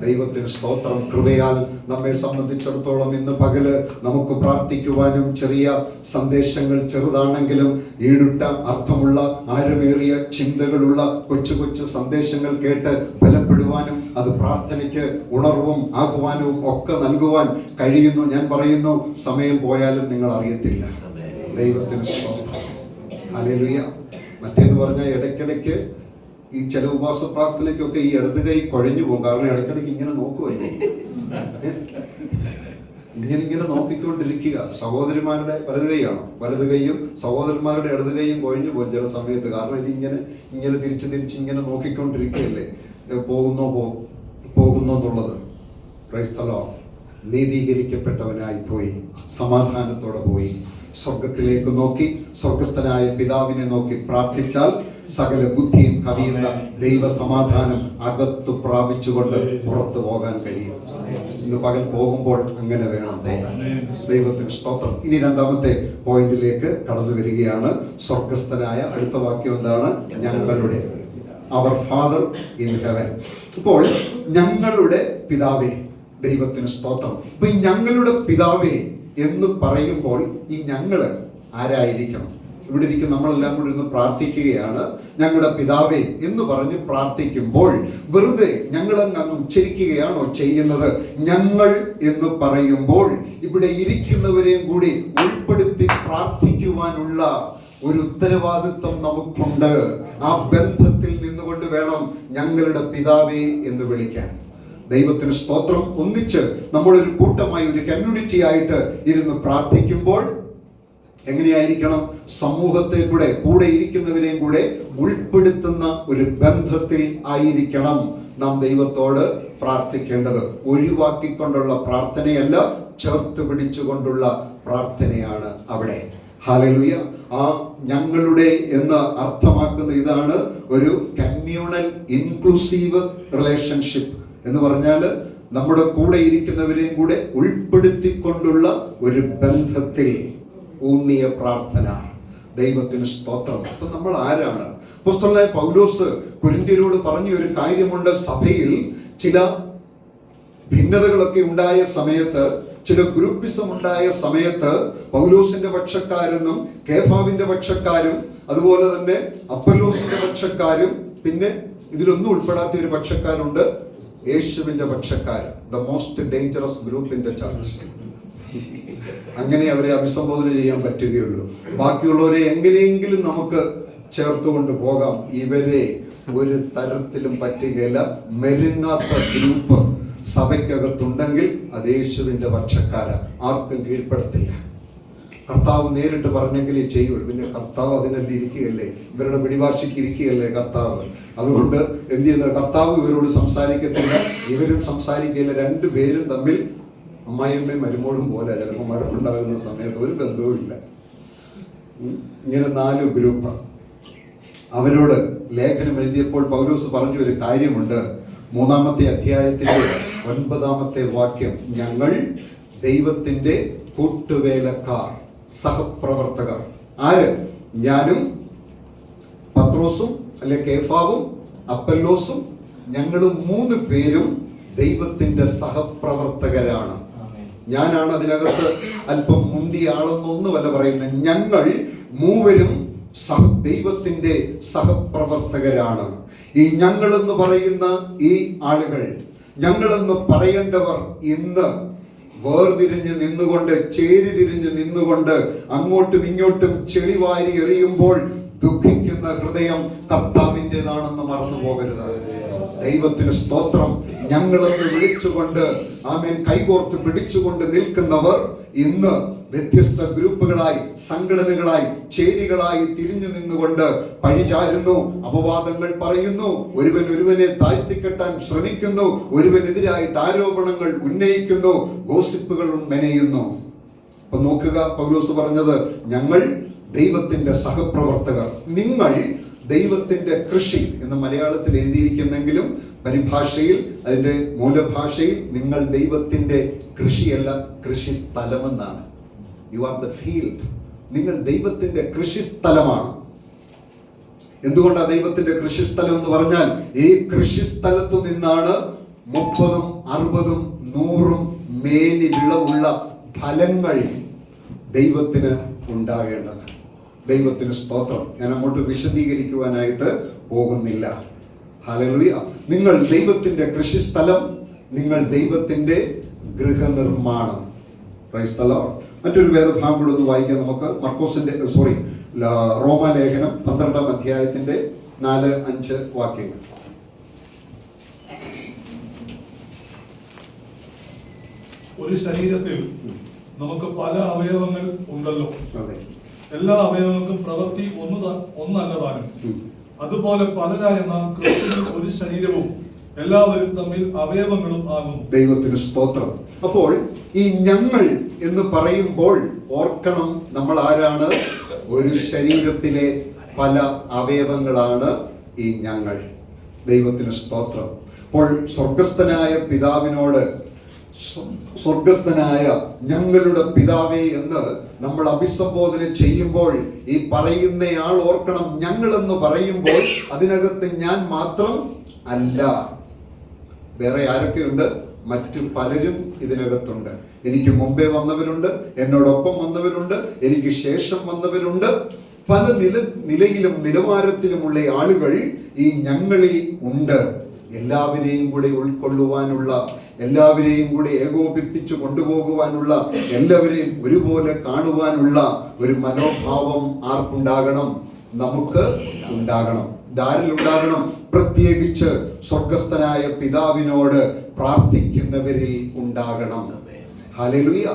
ദൈവത്തിന് സ്തോത്രം. കൃപയാൽ നമ്മെ സംബന്ധിച്ചിടത്തോളം ഇന്ന് പകല് നമുക്ക് പ്രാർത്ഥിക്കുവാനും ചെറിയ സന്ദേശങ്ങൾ, ചെറുതാണെങ്കിലും ഈടുറ്റ അർത്ഥമുള്ള ആഴമേറിയ ചിന്തകളുള്ള കൊച്ചു കൊച്ചു സന്ദേശങ്ങൾ കേട്ട് ബലപ്പെടുവാനും അത് പ്രാർത്ഥനയ്ക്ക് ഉണർവും ആഹ്വാനവും ഒക്കെ നൽകുവാൻ കഴിയുന്നു. ഞാൻ പറയുന്നു, സമയം പോയാലും നിങ്ങൾ അറിയത്തില്ല. ദൈവത്തിന് സ്തോത്രം. ഹല്ലേലൂയ. മറ്റേന്ന് പറഞ്ഞാൽ ഇടയ്ക്കിടയ്ക്ക് ഈ ചില ഉപവാസ പ്രാർത്ഥനയ്ക്കൊക്കെ ഈ ഇടത് കൈ കുഴഞ്ഞു പോകും. കാരണം ഇടയ്ക്കിടയ്ക്ക് ഇങ്ങനെ നോക്കുമല്ലേ, ഇങ്ങനെ നോക്കിക്കൊണ്ടിരിക്കുക. സഹോദരിമാരുടെ വലത് കൈയാണോ? വലത് കൈയും സഹോദരന്മാരുടെ ഇടത് കൈയും കുഴഞ്ഞു പോകും ചില സമയത്ത്. കാരണം ഇങ്ങനെ തിരിച്ച് ഇങ്ങനെ നോക്കിക്കൊണ്ടിരിക്കുകയല്ലേ, പോകുന്നോ എന്നുള്ളത്. Price the Lord. നീതീകരിക്കപ്പെട്ടവനായി പോയി, സമാധാനത്തോടെ പോയി, സ്വർഗത്തിലേക്ക് നോക്കി, സ്വർഗസ്ഥനായ പിതാവിനെ നോക്കി പ്രാർത്ഥിച്ചാൽ സകല ബുദ്ധിയും കവിയുന്ന ദൈവ സമാധാനം അകത്ത് പ്രാപിച്ചുകൊണ്ട് പുറത്തു പോകാൻ കഴിയും. ഇന്ന് പകൽ പോകുമ്പോൾ അങ്ങനെ വേണം പോകാൻ. ദൈവത്തിന് സ്തോത്രം. ഇനി രണ്ടാമത്തെ പോയിന്റിലേക്ക് കടന്നു വരികയാണ്. സ്വർഗസ്ഥനായ, അടുത്ത വാക്യം എന്താണ്? ഞങ്ങളുടെ, അവർ ഫാദർ ഇൻ ഹെവൻ. ഇപ്പോൾ ഞങ്ങളുടെ പിതാവേ. ദൈവത്തിന് സ്തോത്രം. ഇപ്പൊ ഈ ഞങ്ങളുടെ പിതാവേ എന്ന് പറയുമ്പോൾ ഈ ഞങ്ങള് ആരായിരിക്കണം? ഇവിടെ ഇരിക്കുന്ന നമ്മളെല്ലാം കൂടി ഇന്ന് പ്രാർത്ഥിക്കുകയാണ്. ഞങ്ങളുടെ പിതാവേ എന്ന് പറഞ്ഞ് പ്രാർത്ഥിക്കുമ്പോൾ വെറുതെ ഞങ്ങളങ്ങ് ഉച്ചരിക്കുകയാണോ ചെയ്യുന്നത്? ഞങ്ങൾ എന്ന് പറയുമ്പോൾ ഇവിടെ ഇരിക്കുന്നവരെയും കൂടി ഉൾപ്പെടുത്തി പ്രാർത്ഥിക്കുവാനുള്ള ഒരു ഉത്തരവാദിത്വം നമുക്കുണ്ട്. ആ ബന്ധത്തിൽ നിന്നുകൊണ്ട് വേണം ഞങ്ങളുടെ പിതാവേ എന്ന് വിളിക്കാൻ. ദൈവത്തിന് സ്തോത്രം. ഒന്നിച്ച് നമ്മളൊരു കൂട്ടമായി, ഒരു കമ്മ്യൂണിറ്റി ആയിട്ട് ഇരുന്ന് പ്രാർത്ഥിക്കുമ്പോൾ എങ്ങനെയായിരിക്കണം? സമൂഹത്തെ കൂടെ ഇരിക്കുന്നവരെയും കൂടെ ഉൾപ്പെടുത്തുന്ന ഒരു ബന്ധത്തിൽ ആയിരിക്കണം നാം ദൈവത്തോട് പ്രാർത്ഥിക്കേണ്ടത്. ഒഴിവാക്കിക്കൊണ്ടുള്ള പ്രാർത്ഥനയല്ല, ചേർത്ത് പിടിച്ചുകൊണ്ടുള്ള പ്രാർത്ഥനയാണ് അവിടെ. ഹല്ലേലൂയ. ആ ഞങ്ങളുടെ എന്ന് അർത്ഥമാക്കുന്ന ഇതാണ് ഒരു കമ്മ്യൂണൽ ഇൻക്ലൂസീവ് റിലേഷൻഷിപ്പ് എന്ന് പറഞ്ഞാൽ നമ്മുടെ കൂടെ ഇരിക്കുന്നവരെയും കൂടെ ഉൾപ്പെടുത്തിക്കൊണ്ടുള്ള ഒരു ബന്ധത്തിൽ ഊന്നിയ പ്രാർത്ഥന. ദൈവത്തിന് സ്തോത്രം. അപ്പൊ നമ്മൾ ആരാണ്? അപ്പോസ്തലനായ പൗലോസ് കൊരിന്ത്യരോട് പറഞ്ഞ ഒരു കാര്യമുണ്ട്. സഭയിൽ ചില ഭിന്നതകളൊക്കെ ഉണ്ടായ സമയത്ത്, ചില ഗ്രൂപ്പിസം ഉണ്ടായ സമയത്ത് പൗലോസിന്റെ പക്ഷക്കാരെന്നും കേഫാവിന്റെ പക്ഷക്കാരും അതുപോലെ തന്നെ അപ്പല്ലോസിന്റെ പക്ഷക്കാരും പിന്നെ ഇതിലൊന്നും ഉൾപ്പെടാത്ത ഒരു പക്ഷക്കാരുണ്ട്, യേശുവിന്റെ പക്ഷക്കാരൻ. The most dangerous group in the church. അങ്ങനെ അവരെ അഭിസംബോധന ചെയ്യാൻ പറ്റുകയുള്ളൂ. ബാക്കിയുള്ളവരെ എങ്ങനെയെങ്കിലും നമുക്ക് ചേർത്തുകൊണ്ട് പോകാം. ഇവരെ ഒരു തരത്തിലും പറ്റുകയില്ല. മെരുങ്ങാത്ത ഗ്രൂപ്പ് സഭയ്ക്കകത്തുണ്ടെങ്കിൽ അത് യേശുവിന്റെ പക്ഷക്കാര, ആർക്കും കീഴ്പ്പെടുത്തില്ല. കർത്താവ് നേരിട്ട് പറഞ്ഞെങ്കിലേ ചെയ്യുള്ളൂ. പിന്നെ കർത്താവ് അതിനെല്ലാം ഇരിക്കുകയല്ലേ, ഇവരുടെ പിടിവാശിക്ക് ഇരിക്കുകയല്ലേ കർത്താവ്. അതുകൊണ്ട് എന്ത് ചെയ്യുന്നത്? കർത്താവ് ഇവരോട് സംസാരിക്കത്തില്ല, ഇവരും സംസാരിക്കുകയില്ല. രണ്ടുപേരും തമ്മിൽ അമ്മായിയമ്മയും മരുമോളും പോലെ ചിലപ്പോൾ മഴക്കുണ്ടാകുന്ന സമയത്ത് ഒരു ബന്ധവും ഇല്ല. ഇങ്ങനെ 4 ഗ്രൂപ്പ്. അവരോട് ലേഖനം എഴുതിയപ്പോൾ പൗലോസ് പറഞ്ഞ ഒരു കാര്യമുണ്ട്. 3-ാമത്തെ അധ്യായത്തിന്റെ 9-ാമത്തെ വാക്യം, ഞങ്ങൾ ദൈവത്തിന്റെ കൂട്ടുവേലക്കാർ, സഹപ്രവർത്തകർ. ആര്? ഞാനും പത്രോസും അല്ലെ കേഫാവും അപ്പല്ലോസും ഞങ്ങളും 3 പേരും ദൈവത്തിന്റെ സഹപ്രവർത്തകരാണ്. ഞാനാണ് അതിനകത്ത് അല്പം മുന്തിയ ആളെന്നൊന്നുമല്ല പറയുന്നത്. ഞങ്ങൾ 3 ദൈവത്തിന്റെ സഹപ്രവർത്തകരാണ്. ഈ ഞങ്ങളെന്ന് പറയുന്ന ഈ ആളുകൾ, ഞങ്ങളെന്ന് പറയേണ്ടവർ ഇന്ന് വേർതിരിഞ്ഞ് നിന്നുകൊണ്ട്, ചേരിതിരിഞ്ഞ് നിന്നുകൊണ്ട് അങ്ങോട്ടും ഇങ്ങോട്ടും ചെളിവാരി എറിയുമ്പോൾ ദുഃഖിക്കുന്ന ഹൃദയം കർത്താവിൻ്റെതാണെന്ന് മറന്നു പോകരുത്. ദൈവത്തിന് സ്തോത്രം. ഞങ്ങളെന്ന് വിളിച്ചുകൊണ്ട് ആമേൻ കൈകോർത്ത് പിടിച്ചുകൊണ്ട് നിൽക്കുന്നവർ ഇന്ന് വ്യത്യസ്ത ഗ്രൂപ്പുകളായി, സംഘടനകളായി, ചേരികളായി തിരിഞ്ഞു നിന്നുകൊണ്ട് പഴിചാരുന്നു, അപവാദങ്ങൾ പറയുന്നു, ഒരുവനെ താഴ്ത്തിക്കെട്ടാൻ ശ്രമിക്കുന്നു, ഒരുവനെതിരായിട്ട് ആരോപണങ്ങൾ ഉന്നയിക്കുന്നു, ഗോസിപ്പുകൾ മെനയുന്നു. അപ്പൊ നോക്കുക, പൗലോസ് പറഞ്ഞത് ഞങ്ങൾ ദൈവത്തിന്റെ സഹപ്രവർത്തകർ. നിങ്ങൾ ദൈവത്തിന്റെ കൃഷി എന്ന് മലയാളത്തിൽ എഴുതിയിരിക്കുന്നെങ്കിലും പരിഭാഷയിൽ, അതിന്റെ മൂലഭാഷയിൽ നിങ്ങൾ ദൈവത്തിന്റെ കൃഷിയല്ല, കൃഷി സ്ഥലമെന്നാണ്. You are the field. നിങ്ങൾ ദൈവത്തിന്റെ കൃഷിസ്ഥലമാണ്. എന്തുകൊണ്ടാണ് ദൈവത്തിന്റെ കൃഷിസ്ഥലം എന്ന് പറഞ്ഞാൽ, ഈ കൃഷിസ്ഥലത്തു നിന്നാണ് 30, 60, 100 മേനി വിളവുള്ള ഫലങ്ങൾ ദൈവത്തിന് ഉണ്ടാകേണ്ടത്. ദൈവത്തിന് സ്തോത്രം. ഞാൻ അങ്ങോട്ട് വിശദീകരിക്കുവാനായിട്ട് പോകുന്നില്ല. ഹല്ലേലൂയ. നിങ്ങൾ ദൈവത്തിന്റെ കൃഷിസ്ഥലം, നിങ്ങൾ ദൈവത്തിന്റെ ഗൃഹനിർമ്മാണം. Price the Lord. മറ്റൊരു വേദഭാഗം കൂടെ ഒന്ന് വായിക്കാം നമുക്ക്. റോമാലേഖനം 12-ാം അധ്യായത്തിന്റെ 4-5 വാക്യങ്ങൾ. ഒരു ശരീരത്തിൽ നമുക്ക് പല അവയവങ്ങൾ ഉണ്ടല്ലോ. അതെ. എല്ലാ അവയവങ്ങൾക്കും പ്രവൃത്തി ഒന്നല്ലതാനും. അതുപോലെ പലരായ നാം ക്രിസ്തുവിൽ ഒരു ശരീരവും എല്ലാവരും തമ്മിൽ അവയവങ്ങളും ആകുന്നു. ദൈവത്തിന് സ്തോത്രം. അപ്പോൾ ഈ ഞങ്ങൾ എന്ന് പറയുമ്പോൾ ഓർക്കണം, നമ്മൾ ആരാണ്? ഒരു ശരീരത്തിലെ പല അവയവങ്ങളാണ് ഈ ഞങ്ങൾ. ദൈവത്തിന് സ്തോത്രം. അപ്പോൾ സ്വർഗസ്ഥനായ പിതാവിനോട്, സ്വർഗസ്ഥനായ ഞങ്ങളുടെ പിതാവേ എന്ന് നമ്മൾ അഭിസംബോധന ചെയ്യുമ്പോൾ ഈ പറയുന്നയാൾ ഓർക്കണം, ഞങ്ങളെന്ന് പറയുമ്പോൾ അതിനകത്ത് ഞാൻ മാത്രം അല്ല, വേറെ ആരൊക്കെയുണ്ട്? മറ്റു പലരും ഇതിനകത്തുണ്ട്. എനിക്ക് മുമ്പേ വന്നവരുണ്ട്, എന്നോടൊപ്പം വന്നവരുണ്ട്, എനിക്ക് ശേഷം വന്നവരുണ്ട്. പല നിലയിലും നിലവാരത്തിലുമുള്ള ആളുകൾ ഈ ഞങ്ങളിൽ ഉണ്ട്. എല്ലാവരെയും കൂടെ ഉൾക്കൊള്ളുവാനുള്ള, എല്ലാവരെയും കൂടെ ഏകോപിപ്പിച്ചു കൊണ്ടുപോകുവാനുള്ള, എല്ലാവരെയും ഒരുപോലെ കാണുവാനുള്ള ഒരു മനോഭാവം ആർക്കുണ്ടാകണം? നമുക്ക് ഉണ്ടാകണം. ധാരിലുണ്ടാകണം. പ്രത്യേകിച്ച് സ്വർഗസ്ഥനായ പിതാവിനോട് പ്രാർത്ഥിക്കുന്നവരിൽ ഉണ്ടാകണം. ഹല്ലേലൂയ.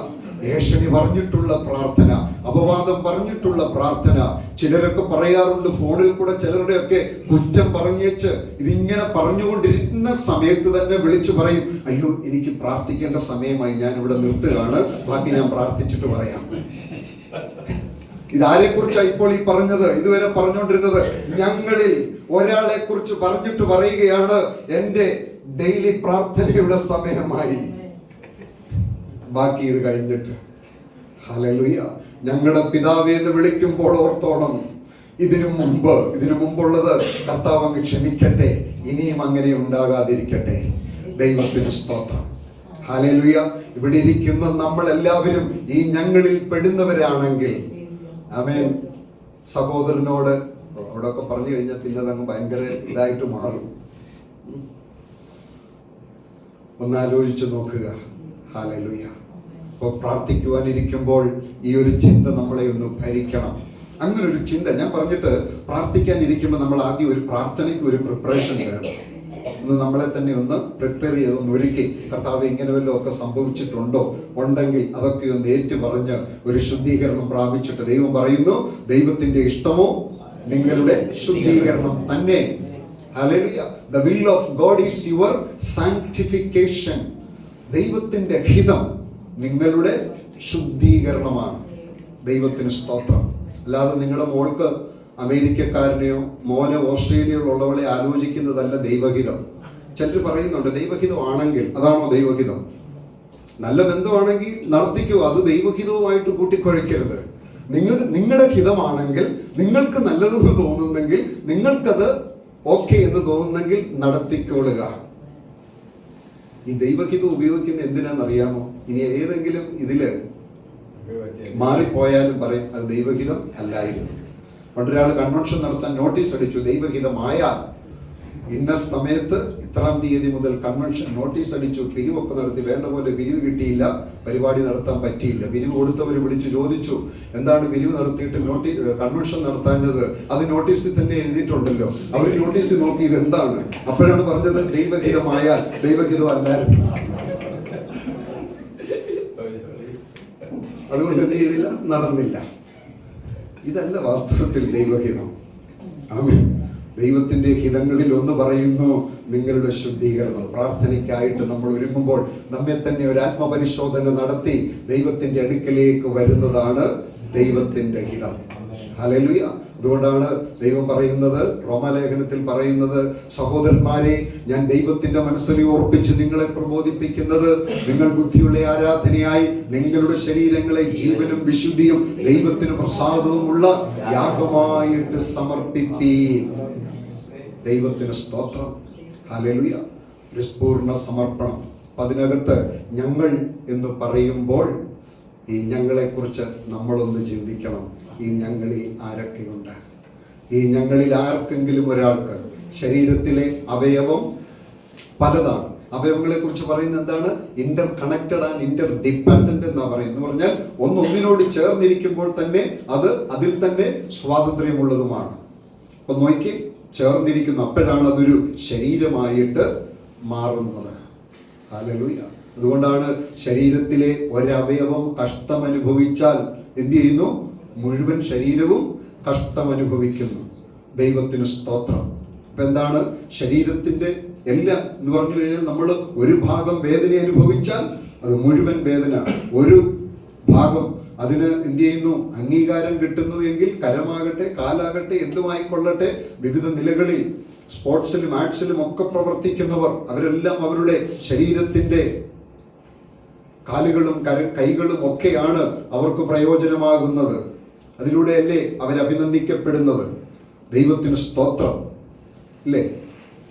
ഏഷണി പറഞ്ഞിട്ടുള്ള പ്രാർത്ഥന, അപവാദം പറഞ്ഞിട്ടുള്ള പ്രാർത്ഥന, ചിലരൊക്കെ പറയാറുണ്ട്, ഫോണിൽ കൂടെ ചിലരുടെയൊക്കെ കുറ്റം പറഞ്ഞേച്ച് ഇതിങ്ങനെ പറഞ്ഞുകൊണ്ടിരിക്കുന്ന സമയത്ത് തന്നെ വിളിച്ചു പറയും, അയ്യോ എനിക്ക് പ്രാർത്ഥിക്കേണ്ട സമയമായി, ഞാൻ ഇവിടെ നിർത്തുകയാണ്, ബാക്കി ഞാൻ പ്രാർത്ഥിച്ചിട്ട് പറയാം. ഇതാരെ കുറിച്ചാണ് ഇപ്പോൾ ഈ പറഞ്ഞത്? ഇതുവരെ പറഞ്ഞുകൊണ്ടിരുന്നത് ഞങ്ങളിൽ ഒരാളെ കുറിച്ച് പറഞ്ഞിട്ട് പറയുകയാണ്, എന്റെ ഡെയിലി പ്രാർത്ഥനയുടെ സമയമായി, ബാക്കി ഇത് കഴിഞ്ഞിട്ട്. ഹല്ലേലൂയ. ഞങ്ങളുടെ പിതാവേ എന്ന് വിളിക്കുമ്പോൾ ഓർത്തോണം, ഇതിനു മുമ്പുള്ളത് കർത്താവ് അങ്ങ് ക്ഷമിക്കട്ടെ, ഇനിയും അങ്ങനെ ഉണ്ടാകാതിരിക്കട്ടെ. ദൈവത്തിന് സ്തോത്രം. ഹല്ലേലൂയ. ഇവിടെ ഇരിക്കുന്ന നമ്മൾ എല്ലാവരും ഈ ഞങ്ങളിൽ പെടുന്നവരാണെങ്കിൽ, ആമേൻ, സഹോദരനോട് അവിടെ ഒക്കെ പറഞ്ഞു കഴിഞ്ഞാൽ പിന്നെ അതങ്ങ് ഭയങ്കര ഇതായിട്ട് മാറും. ഒന്നാലോചിച്ച് നോക്കുക. ഹല്ലേലൂയ. അപ്പോൾ പ്രാർത്ഥിക്കുവാനിരിക്കുമ്പോൾ ഈ ഒരു ചിന്ത നമ്മളെ ഒന്ന് ഭരിക്കണം. അങ്ങനെ ഒരു ചിന്ത ഞാൻ പറഞ്ഞിട്ട്, പ്രാർത്ഥിക്കാനിരിക്കുമ്പോൾ നമ്മൾ ആദ്യം ഒരു പ്രാർത്ഥനയ്ക്ക് ഒരു പ്രിപ്പറേഷൻ വേണം. ഒന്ന് നമ്മളെ തന്നെ ഒന്ന് പ്രിപ്പയർ ചെയ്തൊന്ന് ഒരുക്കി, കർത്താവ് ഇങ്ങനെ വല്ലതും ഒക്കെ സംഭവിച്ചിട്ടുണ്ടോ, ഉണ്ടെങ്കിൽ അതൊക്കെ ഒന്ന് ഏറ്റു പറഞ്ഞ് ഒരു ശുദ്ധീകരണം പ്രാപിച്ചിട്ട്, ദൈവം പറയുന്നു ദൈവത്തിന്റെ ഇഷ്ടമോ നിങ്ങളുടെ ശുദ്ധീകരണം തന്നെ. Hallelujah. The will of God is your sanctification. ദൈവത്തിന്റെ ഹിതം നിങ്ങളുടെ ശുദ്ധീകരണമാണ്. ദൈവത്തിന് സ്തോത്രം. അല്ലാതെ നിങ്ങളുടെ മോൾക്ക് അമേരിക്കക്കാരനെയോ മോനെ ഓസ്ട്രേലിയയിലുള്ളവളെ ആലോചിക്കുന്നതല്ല ദൈവഹിതം. ചിലർ പറയുന്നുണ്ട് ദൈവഹിതമാണെങ്കിൽ അതാണോ ദൈവഹിതം? നല്ല ബന്ധമാണെങ്കിൽ നടത്തിക്കോ, അത് ദൈവഹിതവുമായിട്ട് കൂട്ടിക്കുഴയ്ക്കരുത്. നിങ്ങളുടെ ഹിതമാണെങ്കിൽ, നിങ്ങൾക്ക് നല്ലതെന്ന് തോന്നുന്നെങ്കിൽ, നിങ്ങൾക്കത് ഓക്കെ എന്ന് തോന്നുന്നെങ്കിൽ നടത്തിക്കൊള്ളുക. ഈ ദൈവഹിതം ഉപയോഗിക്കുന്ന എന്തിനാണെന്നറിയാമോ? ഇനി ഏതെങ്കിലും ഇതില് മാറിപ്പോയാലും പറയും അത് ദൈവഹിതം അല്ലായിരുന്നു. പണ്ടൊരാൾ കൺവെൻഷൻ നടത്താൻ നോട്ടീസ് അടിച്ചു, ദൈവഹിതമായാൽ ഇന്ന സമയത്ത് ഇത്രാം തീയതി മുതൽ കൺവെൻഷൻ നോട്ടീസ് അടിച്ചു. പിരിവൊക്കെ നടത്തി, വേണ്ട പോലെ പിരിവ് കിട്ടിയില്ല, പരിപാടി നടത്താൻ പറ്റിയില്ല. പിരിവ് കൊടുത്തവർ വിളിച്ചു ചോദിച്ചു, എന്താണ് പിരിവ് നടത്തിയിട്ട് കൺവെൻഷൻ നടത്താഞ്ഞത്? അത് നോട്ടീസിൽ തന്നെ എഴുതിയിട്ടുണ്ടല്ലോ. അവർ നോട്ടീസിൽ നോക്കി ഇത് എന്താണ്, അപ്പോഴാണ് പറഞ്ഞത് ദൈവഹിതമായാൽ. ദൈവഹിതം അല്ലായിരുന്നു. അതുകൊണ്ട് എന്ത് ചെയ്തില്ല, നടന്നില്ല. ഇതല്ല വാസ്തവത്തിൽ ദൈവഹിതം. ആമേൻ. ദൈവത്തിന്റെ ഹിതങ്ങളിൽ ഒന്ന് പറയുന്നു, നിങ്ങളുടെ ശുദ്ധീകരണം. പ്രാർത്ഥനയ്ക്കായിട്ട് നമ്മൾ ഒരുങ്ങുമ്പോൾ നമ്മെ തന്നെ ഒരു ആത്മപരിശോധന നടത്തി ദൈവത്തിന്റെ അടുക്കലേക്ക് വരുന്നതാണ് ദൈവത്തിന്റെ ഹിതം. ഹല്ലേലൂയ. അതുകൊണ്ടാണ് ദൈവം പറയുന്നത്, റോമാലേഖനത്തിൽ പറയുന്നത്, സഹോദരന്മാരെ, ഞാൻ ദൈവത്തിന്റെ മനസ്സിനെ ഉറപ്പിച്ച് നിങ്ങളെ പ്രബോധിപ്പിക്കുന്നത്, നിങ്ങൾ ബുദ്ധിയുള്ള ആരാധനയായി നിങ്ങളുടെ ശരീരങ്ങളെ ജീവനും വിശുദ്ധിയും ദൈവത്തിന് പ്രസാദവുമുള്ള യാഗമായിട്ട് സമർപ്പിപ്പീൻ. ദൈവത്തിന് സ്തോത്രം. ഹല്ലേലൂയ. ഒരു പൂർണ്ണ സമർപ്പണം. അതിനകത്ത് ഞങ്ങൾ എന്ന് പറയുമ്പോൾ ഈ ഞങ്ങളെക്കുറിച്ച് നമ്മളൊന്ന് ചിന്തിക്കണം. ഈ ഞങ്ങളിൽ ആരൊക്കെയുണ്ട്? ഈ ഞങ്ങളിൽ ആർക്കെങ്കിലും ഒരാൾക്ക് ശരീരത്തിലെ അവയവം പലതാണ്. അവയവങ്ങളെ കുറിച്ച് പറയുന്നത് എന്താണ്? Inter connected and Inter dependent എന്നാ പറയുന്നത്. എന്ന് പറഞ്ഞാൽ ഒന്നൊന്നിനോട് ചേർന്നിരിക്കുമ്പോൾ തന്നെ അത് അതിൽ തന്നെ സ്വാതന്ത്ര്യമുള്ളതുമാണ്. അപ്പൊ നോക്കി ചേർന്നിരിക്കുന്നു, അപ്പോഴാണ് അതൊരു ശരീരമായിട്ട് മാറുന്നത്. ഹല്ലേലൂയ. അതുകൊണ്ടാണ് ശരീരത്തിലെ ഒരവയവം കഷ്ടമനുഭവിച്ചാൽ എന്ത് ചെയ്യുന്നു? മുഴുവൻ ശരീരവും കഷ്ടമനുഭവിക്കുന്നു. ദൈവത്തിന് സ്തോത്രം. അപ്പൊ എന്താണ് ശരീരത്തിന്റെ എല്ലാം എന്ന് പറഞ്ഞു കഴിഞ്ഞാൽ, നമ്മൾ ഒരു ഭാഗം വേദന അനുഭവിച്ചാൽ അത് മുഴുവൻ വേദന. ഒരു ഭാഗം അതിന് എന്ത് ചെയ്യുന്നു? അംഗീകാരം കിട്ടുന്നു എങ്കിൽ കരമാകട്ടെ കാലാകട്ടെ എന്തുമായിക്കൊള്ളട്ടെ, വിവിധ നിലകളിൽ സ്പോർട്സിലും ആർട്സിലും ഒക്കെ പ്രവർത്തിക്കുന്നവർ അവരെല്ലാം അവരുടെ ശരീരത്തിന്റെ കാലുകളും കൈകളും ഒക്കെയാണ് അവർക്ക് പ്രയോജനമാകുന്നത്. അതിലൂടെയല്ലേ അവരഭിനന്ദിക്കപ്പെടുന്നത്. ദൈവത്തിന് സ്തോത്രം അല്ലേ?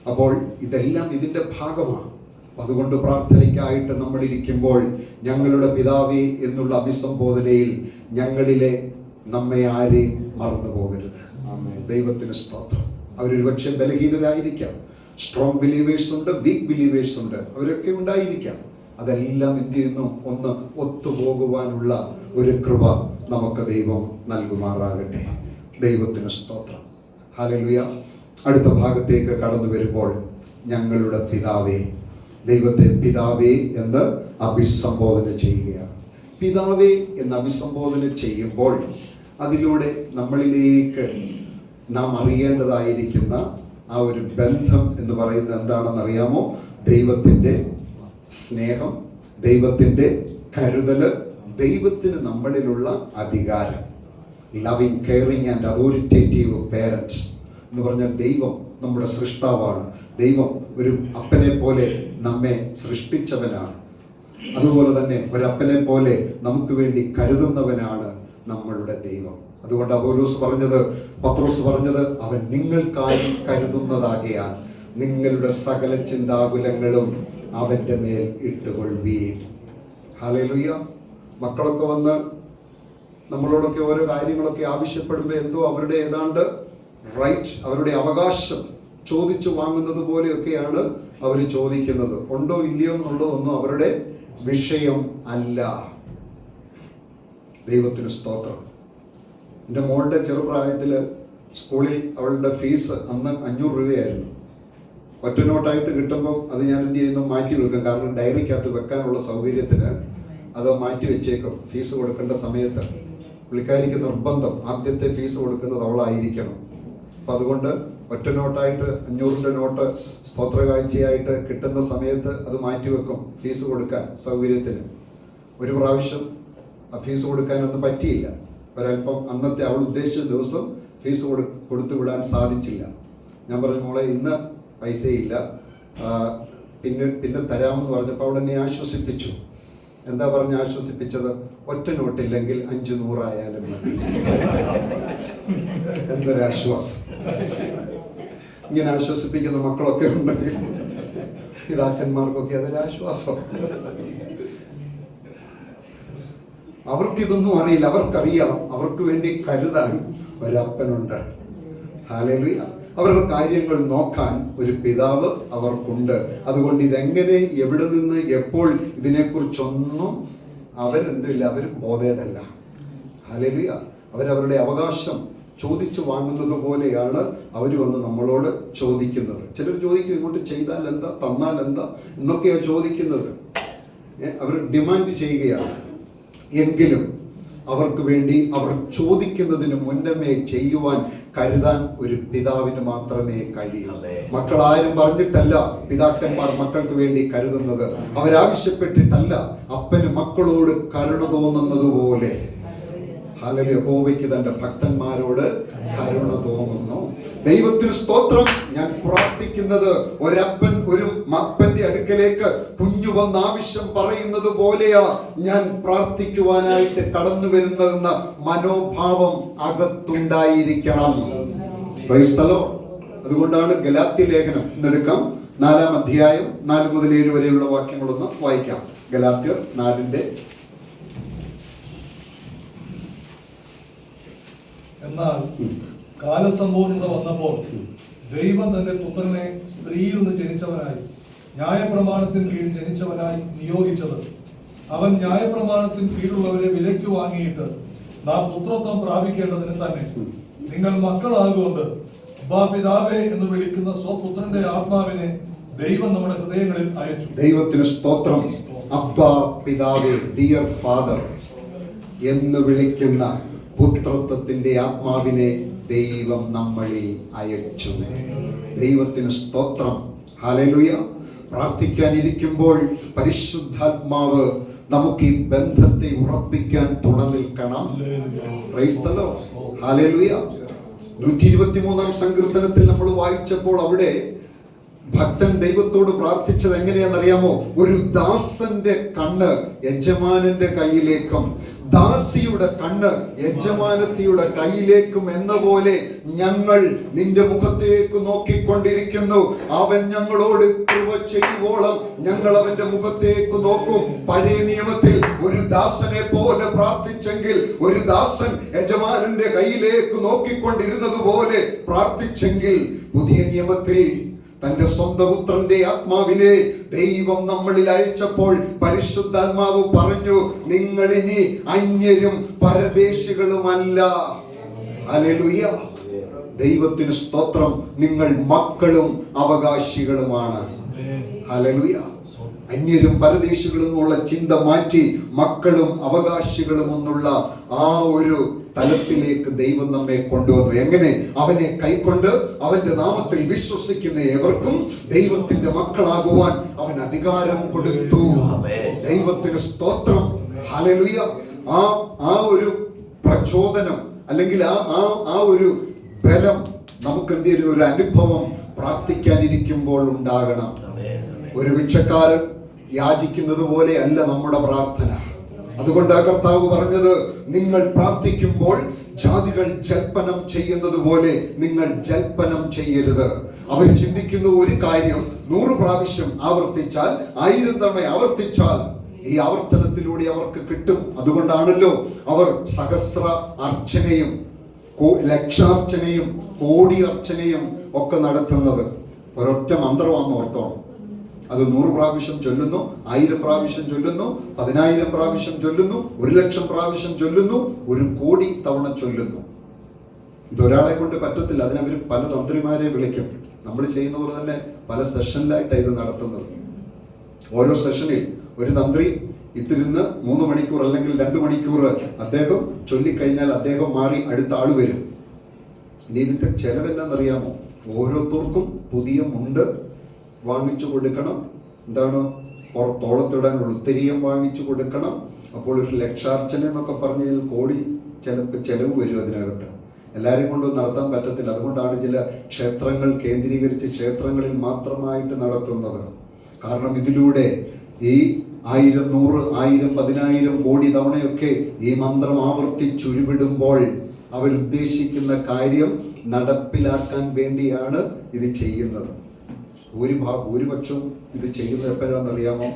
അപ്പോൾ ഇതെല്ലാം ഇതിന്റെ ഭാഗമാണ്. അതുകൊണ്ട് പ്രാർത്ഥനയ്ക്കായിട്ട് നമ്മൾ ഇരിക്കുമ്പോൾ ഞങ്ങളുടെ പിതാവേ എന്നുള്ള അഭിസംബോധനയിൽ ഞങ്ങളിലെ നമ്മെ ആരെയും മറന്നു പോകരുത്. ദൈവത്തിന് സ്തോത്രം. അവരൊരു പക്ഷേ ബലഹീനരായിരിക്കാം, സ്ട്രോങ് ബിലീവേഴ്സ് ഉണ്ട്, വീക്ക് ബിലീവേഴ്സ് ഉണ്ട്, അവരൊക്കെ ഉണ്ടായിരിക്കാം. അതെല്ലാം എന്ത് ചെയ്യുന്നു? ഒന്ന് ഒത്തുപോകുവാനുള്ള ഒരു കൃപ നമുക്ക് ദൈവം നൽകുമാറാകട്ടെ. ദൈവത്തിന് സ്തോത്രം. ഹല്ലേലൂയ. അടുത്ത ഭാഗത്തേക്ക് കടന്നു വരുമ്പോൾ ഞങ്ങളുടെ പിതാവേ, ദൈവത്തെ പിതാവേ എന്ന് അഭിസംബോധന ചെയ്യുകയാണ്. പിതാവേ എന്ന് അഭിസംബോധന ചെയ്യുമ്പോൾ അതിലൂടെ നമ്മളിലേക്ക് നാം അറിയേണ്ടതായിരിക്കുന്ന ആ ഒരു ബന്ധം എന്ന് പറയുന്നത് എന്താണെന്ന് അറിയാമോ? ദൈവത്തിൻ്റെ സ്നേഹം, ദൈവത്തിൻ്റെ കരുതല്, ദൈവത്തിന് നമ്മളിലുള്ള അധികാരം. Loving, caring and authoritative parent എന്ന് പറഞ്ഞാൽ ദൈവം നമ്മുടെ സൃഷ്ടാവാണ്. ദൈവം ഒരു അപ്പനെ പോലെ നമ്മെ സൃഷ്ടിച്ചവനാണ്. അതുപോലെ തന്നെ ഒരപ്പനെ പോലെ നമുക്ക് വേണ്ടി കരുതുന്നവനാണ് നമ്മളുടെ ദൈവം. അതുകൊണ്ട് പത്രോസ് പറഞ്ഞത് അവൻ നിങ്ങൾക്കായി കരുതുന്നതാകയാൽ നിങ്ങളുടെ സകല ചിന്താകുലങ്ങളും അവൻ്റെ മേൽ ഇട്ടുകൊള്ളുവീൻ. ഹല്ലേലൂയ. മക്കളൊക്കെ വന്ന് നമ്മളോടൊക്കെ ഓരോ കാര്യങ്ങളൊക്കെ ആവശ്യപ്പെടുമ്പോൾ എന്തോ അവരുടെ ഏതാണ്ട് റൈറ്റ്, അവരുടെ അവകാശം ചോദിച്ചു വാങ്ങുന്നത് പോലെയൊക്കെയാണ് അവർ ചോദിക്കുന്നത്. ഉണ്ടോ ഇല്ലയോ എന്നുള്ളതൊന്നും അവരുടെ വിഷയം അല്ല. ദൈവത്തിന് സ്തോത്രം. എൻ്റെ മോളുടെ ചെറുപ്രായത്തിൽ സ്കൂളിൽ അവളുടെ ഫീസ് അന്ന് 500 രൂപയായിരുന്നു. ഒറ്റ നോട്ടായിട്ട് കിട്ടുമ്പം അത് ഞാൻ എന്ത് ചെയ്യുന്നു, മാറ്റി വെക്കും. കാരണം ഡയറിക്കകത്ത് വെക്കാനുള്ള സൗകര്യത്തിന് അത് മാറ്റി വെച്ചേക്കും. ഫീസ് കൊടുക്കേണ്ട സമയത്ത് പുള്ളിക്കാരിക്ക് നിർബന്ധം ആദ്യത്തെ ഫീസ് കൊടുക്കുന്നത് അവളായിരിക്കണം. അപ്പം അതുകൊണ്ട് ഒറ്റ നോട്ടായിട്ട് 500 നോട്ട് സ്തോത്ര കാഴ്ചയായിട്ട് കിട്ടുന്ന സമയത്ത് അത് മാറ്റിവെക്കും ഫീസ് കൊടുക്കാൻ സൗകര്യത്തിന്. ഒരു പ്രാവശ്യം ആ ഫീസ് കൊടുക്കാനൊന്നും പറ്റിയില്ല. ഒരല്പം അന്നത്തെ അവൾ ഉദ്ദേശിച്ച ദിവസം ഫീസ് കൊടുത്തു വിടാൻ സാധിച്ചില്ല. ഞാൻ പറഞ്ഞു, മോളെ ഇന്ന് പൈസയില്ല, പിന്നെ തരാമെന്ന് പറഞ്ഞപ്പോൾ അവൾ എന്നെ ആശ്വസിപ്പിച്ചു. എന്താ പറഞ്ഞ് ആശ്വസിപ്പിച്ചത്? ഒറ്റ നോട്ടില്ലെങ്കിൽ 500 ആയാലും മതി. എന്തൊരാശ്വാസം! ഇങ്ങനെ ആശ്വസിപ്പിക്കുന്ന മക്കളൊക്കെ ഉണ്ടെങ്കിൽ പിതാക്കന്മാർക്കൊക്കെ അതൊരാശ്വാസം. അവർക്കിതൊന്നും അറിയില്ല. അവർക്കറിയാം അവർക്ക് വേണ്ടി കരുതാൻ ഒരപ്പനുണ്ട്. ഹല്ലേലൂയ. അവരുടെ കാര്യങ്ങൾ നോക്കാൻ ഒരു പിതാവ് അവർക്കുണ്ട്. അതുകൊണ്ട് ഇതെങ്ങനെ, എവിടെ നിന്ന്, എപ്പോൾ, ഇതിനെക്കുറിച്ചൊന്നും അവരെന്തില്ല, അവർ ബോധേഡല്ല. ഹല്ലേലൂയ. അവരവരുടെ അവകാശം ചോദിച്ചു വാങ്ങുന്നത് പോലെയാണ് അവർ വന്ന് നമ്മളോട് ചോദിക്കുന്നത്. ചിലർ ചോദിക്കും, ഇങ്ങോട്ട് ചെയ്താൽ എന്താ, തന്നാൽ എന്താ എന്നൊക്കെയാണ് ചോദിക്കുന്നത്. അവർ ഡിമാൻഡ് ചെയ്യുകയാണ്. എങ്കിലും അവർക്ക് വേണ്ടി അവർ ചോദിക്കുന്നതിന് മുന്നമേ ചെയ്യുവാൻ കരുതാൻ ഒരു പിതാവിന് മാത്രമേ കഴിയൂ. മക്കളാരും പറഞ്ഞിട്ടല്ല പിതാക്കന്മാർ മക്കൾക്ക് വേണ്ടി കരുതുന്നത്. അവരാവശ്യപ്പെട്ടിട്ടല്ല. അപ്പന് മക്കളോട് കരുണ തോന്നുന്നത് പോലെ യഹോവയ്ക്ക് തന്റെ ഭക്തന്മാരോട് കരുണ തോന്നുന്നു. ദൈവത്തിന് സ്തോത്രം. ഞാൻ പ്രാർത്ഥിക്കുന്നത് ഒരപ്പൻ ഒരു അപ്പന്റെ അടുക്കലേക്ക് കുഞ്ഞു വന്ന ആവശ്യം പറയുന്നത് പോലെയാ ഞാൻ പ്രാർത്ഥിക്കുവാനായിട്ട് കടന്നു വരുന്നതെന്ന മനോഭാവം അകത്തുണ്ടായിരിക്കണം. Price the Lord. അതുകൊണ്ടാണ് ഗലാത്യ ലേഖനം ഇന്നെടുക്കാം, 4-ാം അധ്യായം 4 മുതൽ 7 വരെയുള്ള വാക്യങ്ങളൊന്ന് വായിക്കാം. ഗലാത്യർ 4-ന്റെ. എന്നാൽ കാലസമ്പൂർണത വന്നപ്പോൾ ദൈവം തന്റെ പുത്രനെ സ്ത്രീയിൽ നിന്ന് ജനിച്ചവനായി ന്യായപ്രമാണത്തിന് കീഴിൽ ജനിച്ചവനായി നിയോഗിച്ചത് അവൻ ന്യായപ്രമാണത്തിന് കീഴുള്ളവരെ വിലയ്ക്ക് വാങ്ങിയിട്ട് നാം പുത്രത്വം പ്രാപിക്കേണ്ടതിന് തന്നെ. നിങ്ങൾ മക്കളാകൊണ്ട് അബ്ബാ പിതാവേ എന്ന് വിളിക്കുന്ന സ്വപുത്രന്റെ ആത്മാവിനെ ദൈവം നമ്മുടെ ഹൃദയങ്ങളിൽ അയച്ചു. ദൈവത്തിന് സ്തോത്രം. അബ്ബാ പിതാവേ, ഡിയർ ഫാദർ എന്ന് വിളിക്കുന്ന പുത്രത്വത്തിന്റെ ആത്മാവിനെ ദൈവം നമ്മളിൽ അയച്ചു. ദൈവത്തിന് സ്തോത്രം. ഹല്ലേലൂയ. പ്രാർത്ഥിക്കാനിരിക്കുമ്പോൾ പരിശുദ്ധാത്മാവ് നമുക്ക് ഈ ബന്ധത്തെ ഉറപ്പിക്കാൻ തുണ നിൽക്കണം. Price the lord. ഹല്ലേലൂയ. 123-ാം സങ്കീർത്തനത്തിൽ നമ്മൾ വായിച്ചപ്പോൾ അവിടെ ഭക്തൻ ദൈവത്തോട് പ്രാർത്ഥിച്ചത് എങ്ങനെയാണെന്നറിയാമോ? ഒരു ദാസന്റെ കണ്ണ് യജമാനന്റെ കയ്യിലേക്കും ദാസിയുടെ കണ്ണ് യജമാനത്തിയുടെ കയ്യിലേക്കും എന്ന പോലെ ഞങ്ങൾ നിന്റെ മുഖത്തേക്ക് നോക്കിക്കൊണ്ടിരിക്കുന്നു. അവൻ ഞങ്ങളോട് കൃപ ചെയ്യുവോളം ഞങ്ങൾ അവന്റെ മുഖത്തേക്ക് നോക്കും. പഴയ നിയമത്തിൽ ഒരു ദാസനെ പോലെ പ്രാർത്ഥിച്ചെങ്കിൽ, ഒരു ദാസൻ യജമാനന്റെ കയ്യിലേക്ക് നോക്കിക്കൊണ്ടിരുന്നത് പോലെ പ്രാർത്ഥിച്ചെങ്കിൽ, പുതിയ നിയമത്തിൽ തന്റെ സ്വന്തം പുത്രന്റെ ആത്മാവിനെ ദൈവം നമ്മളിൽ അയച്ചപ്പോൾ പരിശുദ്ധാത്മാവ് പറഞ്ഞു, നിങ്ങൾ ഇനി അന്യരും പരദേശികളുമല്ല. ഹല്ലേലൂയ. ദൈവത്തിന് സ്തോത്രം. നിങ്ങൾ മക്കളും അവകാശികളുമാണ്. ഹല്ലേലൂയ. അന്യരും പരദേശികളും എന്നുള്ള ചിന്ത മാറ്റി മക്കളും അവകാശികളും എന്നുള്ള ആ ഒരു തലത്തിലേക്ക് ദൈവം നമ്മെ കൊണ്ടുവന്നു. എങ്ങനെ? അവനെ കൈക്കൊണ്ട് അവന്റെ നാമത്തിൽ വിശ്വസിക്കുന്ന ഏവർക്കും ദൈവത്തിന്റെ മക്കളാകുവാൻ അവൻ അധികാരം കൊടുത്തു. ദൈവത്തിന് സ്തോത്രം. ഹല്ലേലൂയ. ആ ഒരു പ്രചോദനം അല്ലെങ്കിൽ ആ ഒരു ബലം നമുക്ക് എന്തെങ്കിലും ഒരു അനുഭവം പ്രാർത്ഥിക്കാനിരിക്കുമ്പോൾ ഉണ്ടാകണം. ഒരു ഭിക്ഷക്കാരൻ യാചിക്കുന്നത് പോലെ അല്ല നമ്മുടെ പ്രാർത്ഥന. അതുകൊണ്ട് കർത്താവ് പറഞ്ഞത്, നിങ്ങൾ പ്രാർത്ഥിക്കുമ്പോൾ ജാതികൾ ജൽപ്പനം ചെയ്യുന്നത് പോലെ നിങ്ങൾ ജൽപ്പനം ചെയ്യരുത്. അവർ ചിന്തിക്കുന്ന ഒരു കാര്യം 100 പ്രാവശ്യം ആവർത്തിച്ചാൽ, 1000 തവണ ആവർത്തിച്ചാൽ ഈ ആവർത്തനത്തിലൂടെ അവർക്ക് കിട്ടും. അതുകൊണ്ടാണല്ലോ അവർ സഹസ്ര അർച്ചനയും ലക്ഷാർച്ചനയും കോടി അർച്ചനയും ഒക്കെ നടത്തുന്നത്. ഒരൊറ്റ മന്ത്രമാണെന്ന് ഓർത്തോണം. അത് 100 പ്രാവശ്യം ചൊല്ലുന്നു, 1000 പ്രാവശ്യം ചൊല്ലുന്നു, 10,000 പ്രാവശ്യം ചൊല്ലുന്നു, 1,00,000 പ്രാവശ്യം ചൊല്ലുന്നു, 1,00,00,000 തവണ ചൊല്ലുന്നു. ഇതൊരാളെ കൊണ്ട് പറ്റത്തില്ല. അതിനവർ പല തന്ത്രിമാരെ വിളിക്കും. നമ്മൾ ചെയ്യുന്ന പോലെ തന്നെ പല സെഷനിലായിട്ടാണ് ഇത് നടത്തുന്നത്. ഓരോ സെഷനിൽ ഒരു തന്ത്രി ഇത്തിരുന്ന് 3 മണിക്കൂർ അല്ലെങ്കിൽ 2 മണിക്കൂർ അദ്ദേഹം ചൊല്ലിക്കഴിഞ്ഞാൽ അദ്ദേഹം മാറി അടുത്ത ആള് വരും. ഇനി ഇതിന്റെ ചെലവെന്നറിയാമോ? ഓരോരുത്തർക്കും പുതിയ മുണ്ട് വാങ്ങിച്ചു കൊടുക്കണം. എന്താണ്? പുറത്തോളത്തിടാൻ ഉൾത്തിരിയം വാങ്ങിച്ചു കൊടുക്കണം. അപ്പോൾ ഒരു ലക്ഷാർച്ചന എന്നൊക്കെ പറഞ്ഞു കഴിഞ്ഞാൽ കോടി ചെലവ് വരും അതിനകത്ത്. എല്ലാവരെയും കൊണ്ടും നടത്താൻ പറ്റത്തില്ല. അതുകൊണ്ടാണ് ചില ക്ഷേത്രങ്ങൾ കേന്ദ്രീകരിച്ച് ക്ഷേത്രങ്ങളിൽ മാത്രമായിട്ട് നടത്തുന്നത്. കാരണം ഇതിലൂടെ ഈ 1000, 100, 1000, 10,000 കോടി തവണയൊക്കെ ഈ മന്ത്രം ആവർത്തിച്ചുരുവിടുമ്പോൾ അവരുദ്ദേശിക്കുന്ന കാര്യം നടപ്പിലാക്കാൻ വേണ്ടിയാണ് ഇത് ചെയ്യുന്നത്. ഭൂരിപക്ഷവും ഇത് ചെയ്യുന്നത് എപ്പോഴാണെന്നറിയാമോ?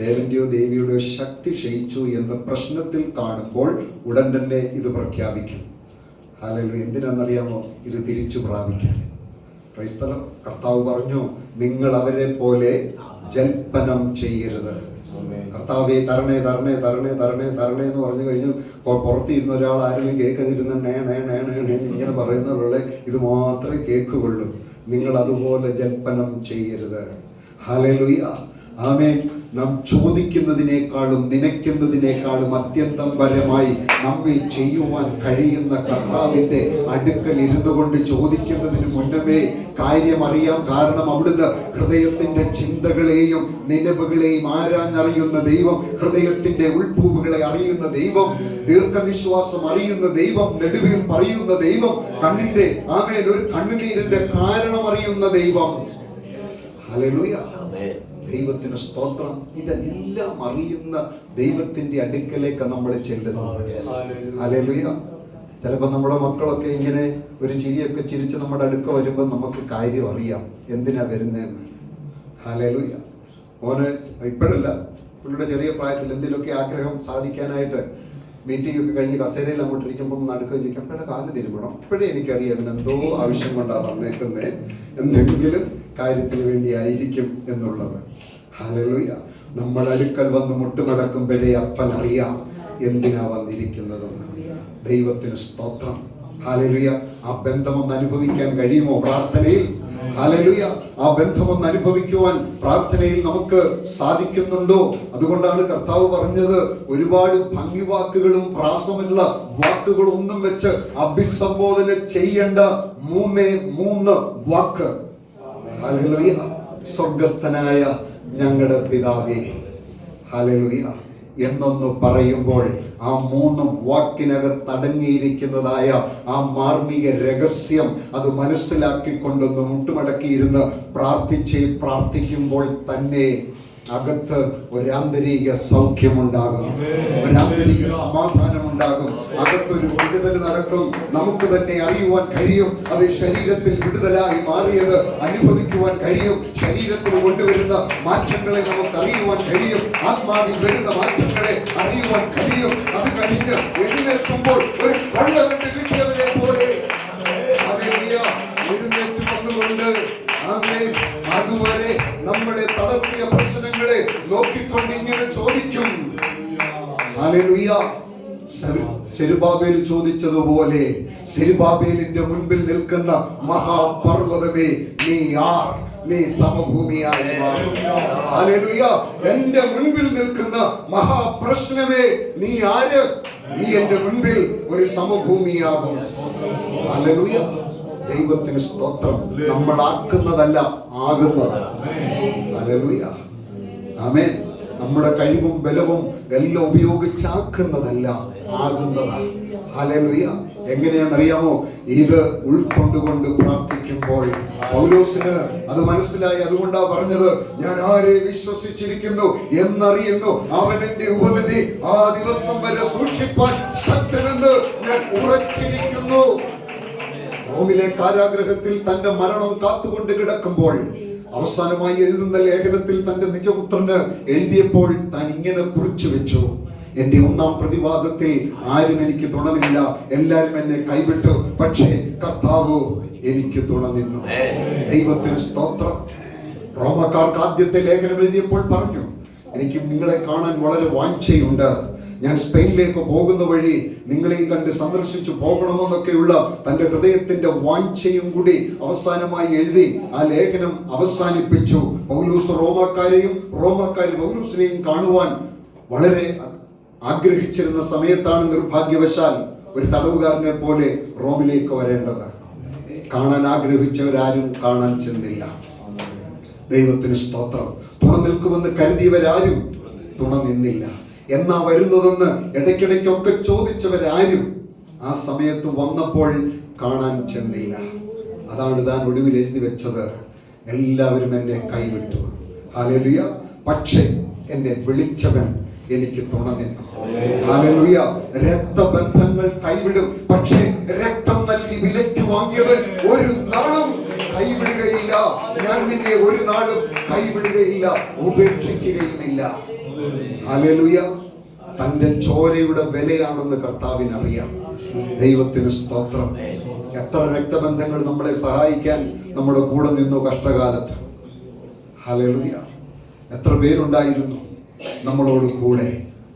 ദേവന്റെയോ ദേവിയുടെയോ ശക്തി ക്ഷയിച്ചു എന്ന് പ്രശ്നത്തിൽ കാണുമ്പോൾ ഉടൻ തന്നെ ഇത് പ്രഖ്യാപിക്കും. ഹല്ലേലൂയ. എന്തിനാണെന്നറിയാമോ? ഇത് തിരിച്ചു പ്രാപിക്കാൻ. ക്രൈസ്തവ കർത്താവ് പറഞ്ഞു, നിങ്ങൾ അവരെ പോലെ ജൽപ്പനം ചെയ്യരുത്. കർത്താവെ തരണേ തരണേ തരണേ തരണേ തരണേ എന്ന് പറഞ്ഞു കഴിഞ്ഞു പുറത്തിരുന്ന ഒരാൾ ആരെങ്കിലും കേൾക്കാതിരുന്ന ഇങ്ങനെ പറയുന്നവരുടെ ഇത് മാത്രമേ കേൾക്കുകയുള്ളൂ. നിങ്ങൾ അതുപോലെ ജൽപ്പനം ചെയ്യരുത്. ഹല്ലേലൂയ. ആമേൻ. നാം ചോദിക്കുന്നതിനേക്കാളും നനയ്ക്കുന്നതിനേക്കാളും അത്യന്തം പരമായി നമ്മിൽ ചെയ്യുവാൻ കഴിയുന്ന കർത്താവിന്റെ അടുക്കൽ ഇരുന്നു കൊണ്ട് ചോദിക്കുന്നതിന് മുന്നമേ കാര്യം അറിയാം. കാരണം അവിടുന്ന് ഹൃദയത്തിന്റെ ചിന്തകളെയും നിലവുകളെയും ആരാഞ്ഞറിയുന്ന ദൈവം, ഹൃദയത്തിന്റെ ഉൾപ്പൂവുകളെ അറിയുന്ന ദൈവം, ദീർഘനിശ്വാസം അറിയുന്ന ദൈവം, നെടുവിൽ പറയുന്ന ദൈവം, കണ്ണിന്റെ ആമേൻ ഒരു കണ്ണുനീരിന്റെ കാരണം അറിയുന്ന ദൈവം. ഹല്ലേലൂയ. ദൈവത്തിന് സ്തോത്രം. ഇതെല്ലാം അറിയുന്ന ദൈവത്തിന്റെ അടുക്കലേക്ക് നമ്മൾ ചെല്ലുന്നത്. ഹല്ലേലൂയ. ചിലപ്പോൾ നമ്മുടെ മക്കളൊക്കെ ഇങ്ങനെ ഒരു ചിരിയൊക്കെ ചിരിച്ച് നമ്മുടെ അടുക്ക വരുമ്പോൾ നമുക്ക് കാര്യം അറിയാം എന്തിനാ വരുന്നതെന്ന്. ഹല്ലേലൂയ. ഓന് ഇപ്പോഴല്ല, പുള്ളിയുടെ ചെറിയ പ്രായത്തിൽ എന്തെങ്കിലുമൊക്കെ ആഗ്രഹം സാധിക്കാനായിട്ട് മീറ്റിംഗ് ഒക്കെ കഴിഞ്ഞ് കസേരയിൽ അങ്ങോട്ട് ഇരിക്കുമ്പോൾ നടുക്കം ചോദിക്കും, അപ്പോഴെ കാല് തിരുമണം. അപ്പോഴേ എനിക്കറിയാം അവനെന്തോ ആവശ്യം കൊണ്ടാണ് വന്നേക്കുന്നത്, എന്തെങ്കിലും കാര്യത്തിന് വേണ്ടി ആയിരിക്കും എന്നുള്ളത്. ഹല്ലേലൂയ. നമ്മൾ അടുക്കൽ വന്ന് മുട്ടുമടക്കുമ്പോഴേ അപ്പൻ അറിയാം എന്തിനാ വന്നിരിക്കുന്നതെന്ന്. ദൈവത്തിന് സ്തോത്രം. ഹല്ലേലൂയ. ആ ബന്ധമൊന്ന് അനുഭവിക്കാൻ കഴിയുമോ പ്രാർത്ഥനയിൽ? ഹല്ലേലൂയ. ആ ബന്ധമൊന്ന് അനുഭവിക്കുവാൻ പ്രാർത്ഥനയിൽ നമുക്ക് സാധിക്കുന്നുണ്ടോ? അതുകൊണ്ടാണ് കർത്താവ് പറഞ്ഞത്, ഒരുപാട് ഭംഗിവാക്കുകളും പ്രാസമുള്ള വാക്കുകളൊന്നും വെച്ച് അഭിസംബോധന ചെയ്യേണ്ട 3 വാക്ക്. ഹല്ലേലൂയ. സ്വർഗസ്ഥനായ ഞങ്ങളുടെ പിതാവേ, ഹല്ലേലൂയ എന്നൊന്ന് പറയുമ്പോൾ ആ 3 വാക്കിനകത്ത് അടങ്ങിയിരിക്കുന്നതായ ആ മാർമിക രഹസ്യം അത് മനസ്സിലാക്കിക്കൊണ്ടൊന്ന് മുട്ടുമടക്കിയിരുന്ന് പ്രാർത്ഥിക്കുമ്പോൾ തന്നെ അകത്ത് ഒരാന്തരിക സൗഖ്യമുണ്ടാകും, ഒരാന്തരിക സമാധാനമുണ്ടാകും, അകത്തൊരു വിടുതൽ നടക്കും. നമുക്ക് തന്നെ അറിയുവാൻ കഴിയും, അത് ശരീരത്തിൽ വിടുതലായി മാറിയത് അനുഭവിക്കുവാൻ കഴിയും. ശരീരത്തിൽ കൊണ്ടുവരുന്ന മാറ്റങ്ങളെ നമുക്ക് അറിയുവാൻ കഴിയും, ആത്മാവിൽ വരുന്ന മാറ്റങ്ങളെ അറിയുവാൻ കഴിയും. അത് കഴിഞ്ഞ് എഴുന്നേൽക്കുമ്പോൾ ഒരു കൊള്ള കണ്ട് കിട്ടിയവരെ പോലെ എഴുന്നേറ്റ് വന്നുകൊണ്ട് അതുവരെ നമ്മളെ തളർത്തിയ പ്രശ്നങ്ങളെ നോക്കിക്കൊണ്ട് ഇങ്ങനെ ചോദിക്കും. ഹല്ലേലൂയ. സെരുബാബേൽ ചോദിച്ചതുപോലെ, സെരുബാബേലിന്റെ മുൻപിൽ നിൽക്കുന്ന മഹാപർവ്വതമേ നീ ആർ, നീ സമഭൂമിയായി മാറും. ഹല്ലേലൂയ. എന്റെ മുൻപിൽ നിൽക്കുന്ന മഹാപ്രശ്നമേ നീ ആര്? നീ എന്റെ മുൻപിൽ ഒരു സമഭൂമിയാകും. ഹല്ലേലൂയ. ദൈവത്തിന് സ്തോത്രം. നമ്മൾ ആക്കുന്നതല്ല, ആകുന്നതാണ്. ഹല്ലേലൂയ. ആമേൻ. നമ്മുടെ കഴിവും ബലവും എല്ലാം ഉപയോഗിച്ചാക്കുന്നതല്ല, ആകുന്നതാണ്. ഹല്ലേലൂയ. എങ്ങനെയാണെന്നറിയാമോ? ഇത് ഉൾക്കൊണ്ടുകൊണ്ട് പ്രാർത്ഥിക്കുമ്പോൾ പൗലോസിന് അത് മനസ്സിലായി. അതുകൊണ്ടാ പറഞ്ഞത്, ഞാൻ ആരെ വിശ്വസിച്ചിരിക്കുന്നു എന്നറിയുന്നു, അവൻ എന്റെ ഉപനിധി ആ ദിവസം വരെ സൂക്ഷിപ്പാൻ ശക്തനെന്ന് ഞാൻ ഉറച്ചിരിക്കുന്നു. റോമിലെ കാരാഗ്രഹത്തിൽ തന്റെ മരണം കാത്തുകൊണ്ട് കിടക്കുമ്പോൾ അവസാനമായി എഴുതുന്ന ലേഖനത്തിൽ തന്റെ നിജപുത്രന് എഴുതിയപ്പോൾ താൻ ഇങ്ങനെ കുറിച്ചു വെച്ചു, എന്റെ ഒന്നാം പ്രതിവാദത്തിൽ ആരും എനിക്ക് തുണ നിന്നില്ല, എല്ലാരും എന്നെ കൈവിട്ടു, പക്ഷേ കർത്താവ് എനിക്ക് തുണ നിന്നു. ദൈവത്തിന് സ്തോത്രം. റോമക്കാർക്ക് ആദ്യത്തെ ലേഖനം എഴുതിയപ്പോൾ പറഞ്ഞു, എനിക്ക് നിങ്ങളെ കാണാൻ വളരെ വാഞ്ചയുണ്ട്, ഞാൻ സ്പെയിനിലേക്ക് പോകുന്ന വഴി നിങ്ങളെയും കണ്ട് സന്ദർശിച്ചു പോകണമെന്നൊക്കെയുള്ള തന്റെ ഹൃദയത്തിന്റെ വാഞ്ചയും കൂടി അവസാനമായി എഴുതി ആ ലേഖനം അവസാനിപ്പിച്ചു. പൗലോസ് റോമാക്കാരെയും റോമാക്കാർ പൗലോസിനെയും കാണുവാൻ വളരെ ആഗ്രഹിച്ചിരുന്ന സമയത്താണ് നിർഭാഗ്യവശാൽ ഒരു തടവുകാരനെ പോലെ റോമിലേക്ക് വരേണ്ടത്. കാണാൻ ആഗ്രഹിച്ചവരാരും കാണാൻ ചെന്നില്ല. ദൈവത്തിന് സ്തോത്രം. തുണ നിൽക്കുമെന്ന് കരുതിയവരാരും തുണ നിന്നില്ല. എന്നാ വരുന്നതെന്ന് ഇടയ്ക്കിടയ്ക്കൊക്കെ ചോദിച്ചവരാരും ആ സമയത്ത് വന്നപ്പോൾ കാണാൻ ചെന്നില്ല. അതാണ് താൻ ഒടുവിൽ എഴുതി വെച്ചത്, എല്ലാവരും എന്നെ കൈവിട്ടു. ഹല്ലേലൂയ. പക്ഷേ എന്നെ വിളിച്ചവൻ എനിക്ക് തുണ നിന്നു. ഹല്ലേലൂയ. രക്തബന്ധങ്ങൾ കൈവിടും, പക്ഷേ രക്തം നൽകി വിലയ്ക്ക് വാങ്ങിയവൻ ഒരു നാളും കൈവിടുകയില്ല. ഞാൻ നിന്നെ ഒരു നാളും കൈവിടുകയില്ല, ഉപേക്ഷിക്കുകയുമില്ല. ഹല്ലേലൂയ. തന്റെ ചോരയുടെ വിലയാണെന്ന് കർത്താവിന് അറിയാം. ദൈവത്തിന് സ്തോത്രം. എത്ര രക്തബന്ധങ്ങൾ നമ്മളെ സഹായിക്കാൻ നമ്മുടെ കൂടെ നിന്നു കഷ്ടകാലത്ത്. ഹല്ലേലൂയ. എത്ര പേരുണ്ടായിരുന്നു നമ്മളോട് കൂടെ.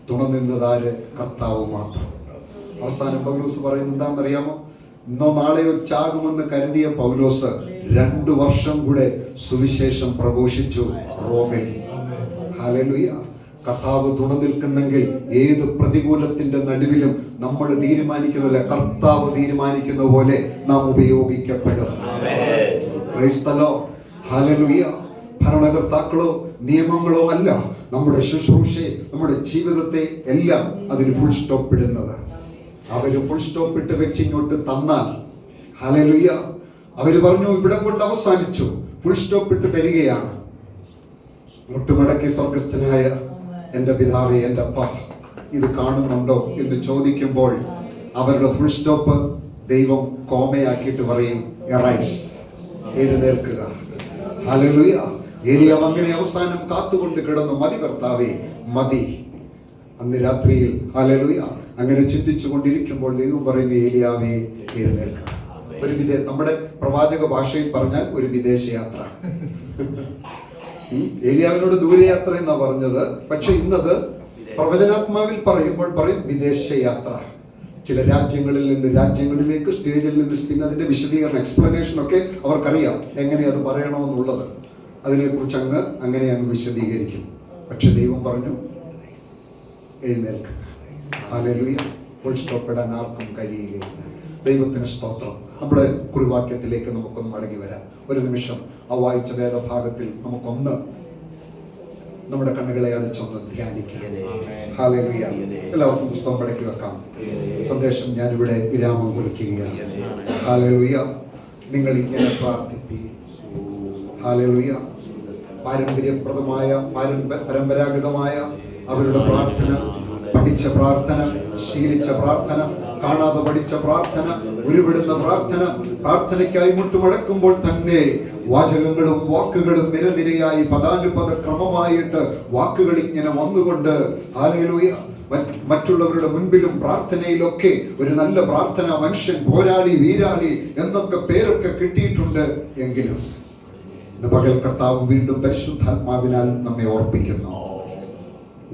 തുണ നിന്നതാര്? കർത്താവ് മാത്രം. അവസാനം പൗലോസ് പറയുന്നത് എന്താണെന്നറിയാമോ? ഇന്നോ നാളെയോ ചാകുമെന്ന് കരുതിയ പൗലോസ് 2 വർഷം കൂടെ സുവിശേഷം പ്രഘോഷിച്ചു റോമിൽ. ഹല്ലേലൂയ. കർത്താവ് തുണ നിൽക്കുന്നെങ്കിൽ ഏത് പ്രതികൂലത്തിന്റെ നടുവിലും നമ്മൾ തീരുമാനിക്കുന്നില്ല, കർത്താവ് തീരുമാനിക്കുന്ന പോലെ നാം ഉപയോഗിക്കപ്പെടും. Praise the lord. ഹല്ലേലൂയ. ഭരണകർത്താക്കളോ നിയമങ്ങളോ അല്ല നമ്മുടെ ശുശ്രൂഷയെ, നമ്മുടെ ജീവിതത്തെ എല്ലാം അതിന് ഫുൾ സ്റ്റോപ്പ് ഇടുന്നത്. അവര് ഫുൾ സ്റ്റോപ്പ് ഇട്ട് വെച്ചിങ്ങോട്ട് തന്നാൽ, ഹല്ലേലൂയ, അവര് പറഞ്ഞു ഇവിടെ കൊണ്ട് അവസാനിച്ചു, ഫുൾ സ്റ്റോപ്പ് ഇട്ട് തരികയാണ്. മുട്ടുമടക്കി സ്വർഗസ്ഥനായ എൻ്റെ പിതാവേ, എൻ്റെ അപ്പ ഇത് കാണുന്നുണ്ടോ എന്ന് ചോദിക്കുമ്പോൾ അവരുടെ ഫുൾ സ്റ്റോപ്പ് ദൈവം കോമയാക്കിയിട്ട് പറയും, എറൈസ്, എഴുന്നേൽക്കുക. ഹല്ലേലൂയ. ഏലിയാവ് അങ്ങനെ അവസാനം കാത്തുകൊണ്ട് കിടന്നു, മതി കർത്താവേ മതി. അന്ന് രാത്രിയിൽ ഹല്ലേലൂയ അങ്ങനെ ചിന്തിച്ചു കൊണ്ടിരിക്കുമ്പോൾ ദൈവം പറയുന്നു, ഏലിയാവേ എഴുന്നേൽക്കുക. നമ്മുടെ പ്രവാചക ഭാഷയിൽ പറഞ്ഞാൽ ഒരു വിദേശയാത്ര. ഏലിയാവിനോട് ദൂരയാത്ര എന്നാ പറഞ്ഞത്, പക്ഷെ ഇന്നത് പ്രവചനാത്മാവിൽ പറയുമ്പോൾ പറയും വിദേശയാത്ര. ചില രാജ്യങ്ങളിൽ നിന്ന് രാജ്യങ്ങളിലേക്ക്, സ്റ്റേജിൽ നിന്ന്, പിന്നെ അതിന്റെ വിശദീകരണം, എക്സ്പ്ലനേഷൻ ഒക്കെ അവർക്കറിയാം എങ്ങനെ അത് പറയണമെന്നുള്ളത്. അതിനെക്കുറിച്ച് അങ്ങനെ വിശദീകരിക്കും. പക്ഷെ ദൈവം പറഞ്ഞു, എഴുന്നേൽക്കുക. ഹല്ലേലൂയ. ഫുൾ സ്റ്റോപ്പ് ഇടാൻ ആർക്കും കഴിയുകയില്ല. ദൈവത്തിന് സ്തോത്രം. നമ്മുടെ കുറിവാക്യത്തിലേക്ക് നമുക്കൊന്ന് മടങ്ങി വരാം. ഒരു നിമിഷം ആ വായിച്ച വേദഭാഗത്തിൽ നമുക്കൊന്ന് നമ്മുടെ കണ്ണുകളെ അടച്ചൊന്ന് ധ്യാനിക്കാം. ഹല്ലേലൂയ. എല്ലാവർക്കും പുസ്തകം മടക്കി വെക്കാം. സന്ദേശം ഞാനിവിടെ വിരാമം കുറിക്കുകയാണ്. ഹല്ലേലൂയ. നിങ്ങൾ ഇങ്ങനെ പ്രാർത്ഥിപ്പീൻ. ഹല്ലേലൂയ. പരമ്പരാഗതമായ അവരുടെ പ്രാർത്ഥന, പഠിച്ച പ്രാർത്ഥന, ശീലിച്ച പ്രാർത്ഥന, കാണാതെ പഠിച്ച പ്രാർത്ഥന, ഉരുവിടുന്ന പ്രാർത്ഥന, പ്രാർത്ഥനയ്ക്കായി മുട്ടുമടക്കുമ്പോൾ തന്നെ വാചകങ്ങളും വാക്കുകളും നിരനിരയായി പദാനുപദ ക്രമമായിട്ട് വാക്കുകൾ ഇങ്ങനെ വന്നുകൊണ്ട് ഹല്ലേലൂയ മറ്റുള്ളവരുടെ മുൻപിലും പ്രാർത്ഥനയിലൊക്കെ ഒരു നല്ല പ്രാർത്ഥന മനുഷ്യൻ, പോരാളി, വീരാളി എന്നൊക്കെ പേരൊക്കെ കിട്ടിയിട്ടുണ്ട്. എങ്കിലും ഇന്ന് പകൽ കർത്താവ് വീണ്ടും പരിശുദ്ധാത്മാവിനാൽ നമ്മെ ഓർപ്പിക്കുന്നു,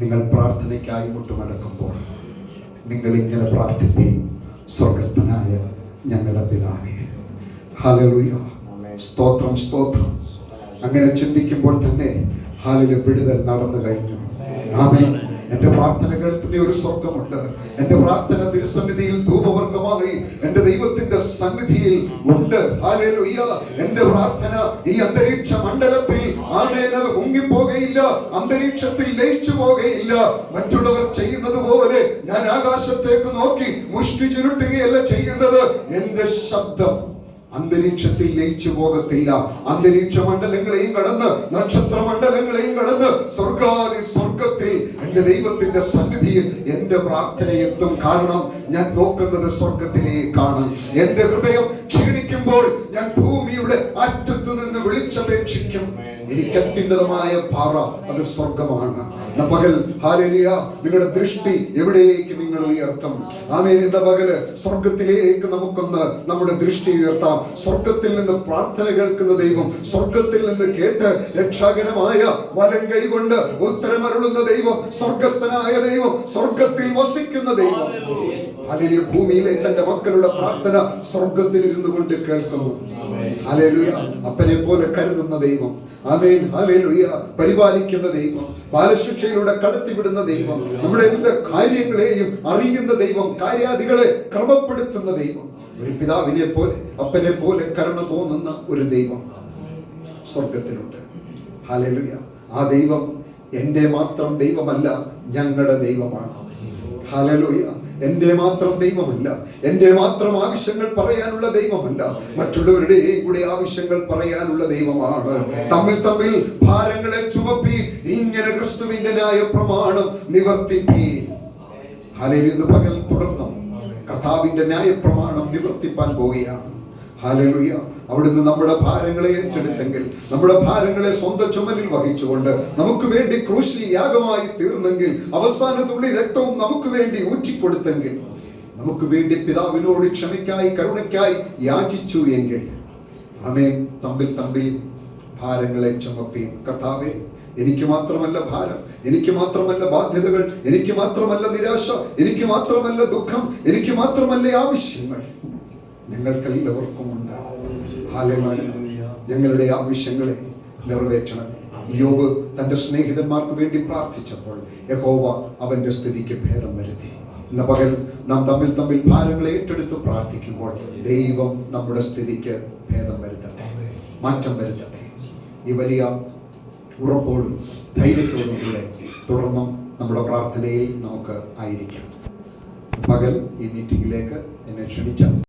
നിങ്ങൾ പ്രാർത്ഥനയ്ക്കായി മുട്ടുമടക്കുമ്പോൾ നിങ്ങൾ ഇങ്ങനെ പ്രാർത്ഥിപ്പീൻ, സ്വർഗസ്ഥനായ ഞങ്ങളുടെ പിതാവേ. ഹല്ലേലൂയ. സ്തോത്രം, സ്തോത്രം. അങ്ങനെ ചിന്തിക്കുമ്പോൾ തന്നെ ഹല്ലേലൂയ, വിടുതൽ നടന്നു കഴിഞ്ഞു. ആമേൻ. എന്റെ പ്രാർത്ഥന കേൾക്കുന്ന ഒരു സ്വർഗമുണ്ട്. എന്റെ പ്രാർത്ഥന തിരുസന്നിധിയിൽ ധൂപവർഗമായി എന്റെ ദൈവത്തിന്റെ സന്നിധിയിൽ ഉണ്ട്. ഹല്ലേലൂയ. എന്റെ പ്രാർത്ഥന ഈ അന്തരീക്ഷ മണ്ഡലത്തിൽ ആമേൻ അത് മുങ്ങിപ്പോകയില്ല, അന്തരീക്ഷത്തിൽ ലയിച്ചു പോകുകയില്ല. മറ്റുള്ളവർ ചെയ്യുന്നത് പോലെ ഞാൻ ആകാശത്തേക്ക് നോക്കി മുഷ്ടി ചുരുട്ടുകയല്ല ചെയ്യുന്നത്. എന്റെ ശബ്ദം അന്തരീക്ഷത്തിൽ ലയിച്ചു പോകത്തില്ല. അന്തരീക്ഷ മണ്ഡലങ്ങളെയും കടന്ന് നക്ഷത്ര മണ്ഡലങ്ങളെയും കടന്ന് സ്വർഗാദി സ്വർഗത്തിൽ എന്റെ ദൈവത്തിന്റെ സന്നിധിയിൽ എന്റെ പ്രാർത്ഥന എത്തും. കാരണം ഞാൻ നോക്കുന്നത് സ്വർഗത്തിലേക്കാണ്. എന്റെ ഹൃദയം ക്ഷീണിക്കുമ്പോൾ ഞാൻ ഭൂമിയുടെ അറ്റത്ത് നിന്ന് വിളിച്ചപേക്ഷിക്കും. എനിക്ക് അത്യുന്നതമായ പാറ അത് സ്വർഗമാണ്. പകൽ ഹല്ലേലൂയ, നിങ്ങളുടെ ദൃഷ്ടി എവിടേക്ക് നിങ്ങൾ ഉയർത്തും? ആമേൻ. ഇന്ന പകല് സ്വർഗത്തിലേക്ക് നമുക്കൊന്ന് നമ്മുടെ ദൃഷ്ടി ഉയർത്താം. സ്വർഗത്തിൽ നിന്ന് പ്രാർത്ഥന കേൾക്കുന്ന ദൈവം, സ്വർഗത്തിൽ നിന്ന് കേട്ട് രക്ഷാകരമായ വലം കൈ കൊണ്ട് ഉത്തരമരുളുന്ന ദൈവം, സ്വർഗസ്ഥനായ ദൈവം, സ്വർഗത്തിൽ വസിക്കുന്ന ദൈവം. ഹല്ലേലൂയ. ഭൂമിയിലെ തന്റെ മക്കളുടെ പ്രാർത്ഥന സ്വർഗത്തിൽ ഇരുന്നു കൊണ്ട് കേൾക്കുന്നു. ഹല്ലേലൂയ. അപ്പനെ പോലെ കരുതുന്ന ദൈവം. ആമേൻ. ഹല്ലേലൂയ. പരിപാലിക്കുന്ന ദൈവം, ബാലശിക്ഷയിലൂടെ കടത്തിവിടുന്ന ദൈവം, നമ്മുടെ എല്ലാ കാര്യങ്ങളെയും അറിയുന്ന ദൈവം, കാര്യാദികളെ ക്രമപ്പെടുത്തുന്ന ദൈവം, ഒരു പിതാവിനെ പോലെ അപ്പനെ പോലെ കരുണ തോന്നുന്ന ഒരു ദൈവം സ്വർഗത്തിലുണ്ട്. ഹല്ലേലൂയ. ആ ദൈവം എന്റെ മാത്രം ദൈവമല്ല, ഞങ്ങളുടെ ദൈവമാണ്. ഹല്ലേലൂയ. എന്റെ മാത്രം ദൈവമല്ല, എന്റെ മാത്രം ആവശ്യങ്ങൾ പറയാനുള്ള ദൈവമല്ല, മറ്റുള്ളവരുടെയും കൂടെ ആവശ്യങ്ങൾ പറയാനുള്ള ദൈവമാണ്. തമ്മിൽ തമ്മിൽ ഭാരങ്ങളെ ചുമപ്പി ഇങ്ങനെ ക്രിസ്തുവിന്റെ ന്യായപ്രമാണം നിവർത്തിപ്പീൻ. ഹല്ലേലൂയ. പകൽ തുടർന്നു കർത്താവിന്റെ ന്യായപ്രമാണം നിവർത്തിപ്പാൻ പോവുകയാണ്. ഹല്ലേലൂയ. അവിടുന്ന് നമ്മുടെ ഭാരങ്ങളെ ഏറ്റെടുത്തെങ്കിൽ, നമ്മുടെ ഭാരങ്ങളെ സ്വന്തം ചുമലിൽ വഹിച്ചുകൊണ്ട് നമുക്ക് വേണ്ടി ക്രൂശിൽ യാഗമായി തീർന്നെങ്കിൽ, അവസാന തുള്ളി രക്തവും നമുക്ക് വേണ്ടി ഊറ്റിക്കൊടുത്തെങ്കിൽ, നമുക്ക് വേണ്ടി പിതാവിനോട് ക്ഷമയ്ക്കായി കരുണയ്ക്കായി യാചിച്ചു എങ്കിൽ, ആമേൻ, തമ്മിൽ തമ്മിൽ ഭാരങ്ങളെ ചുമപ്പി. കർത്താവേ, എനിക്ക് മാത്രമല്ല ഭാരം, എനിക്ക് മാത്രമല്ല ബാധ്യതകൾ, എനിക്ക് മാത്രമല്ല നിരാശ, എനിക്ക് മാത്രമല്ല ദുഃഖം, എനിക്ക് മാത്രമല്ല ആവശ്യങ്ങൾ, ഞങ്ങൾക്കെല്ലാവർക്കും ഉണ്ട്. ഹല്ലേലൂയ. ഞങ്ങളുടെ ആവശ്യങ്ങളെ നിറവേറ്റണം. യോബ് തന്റെ സ്നേഹിതന്മാർക്ക് വേണ്ടി പ്രാർത്ഥിച്ചപ്പോൾ യഹോവ അവന്റെ സ്ഥിതിക്ക് ഭേദം വരുത്തി. ഇന്ന് പകൽ നാം തമ്മിൽ തമ്മിൽ ഭാരങ്ങളെ ഏറ്റെടുത്ത് പ്രാർത്ഥിക്കുമ്പോൾ ദൈവം നമ്മുടെ സ്ഥിതിക്ക് ഭേദം വരുത്തട്ടെ, മാറ്റം വരുത്തട്ടെ. ഈ വലിയ ഉറപ്പോടും ധൈര്യത്തോടും കൂടെ തുടർന്നും നമ്മുടെ പ്രാർത്ഥനയിൽ നമുക്ക് ആയിരിക്കാം. പകൽ ഈ മീറ്റിംഗിലേക്ക് എന്നെ ക്ഷണിച്ച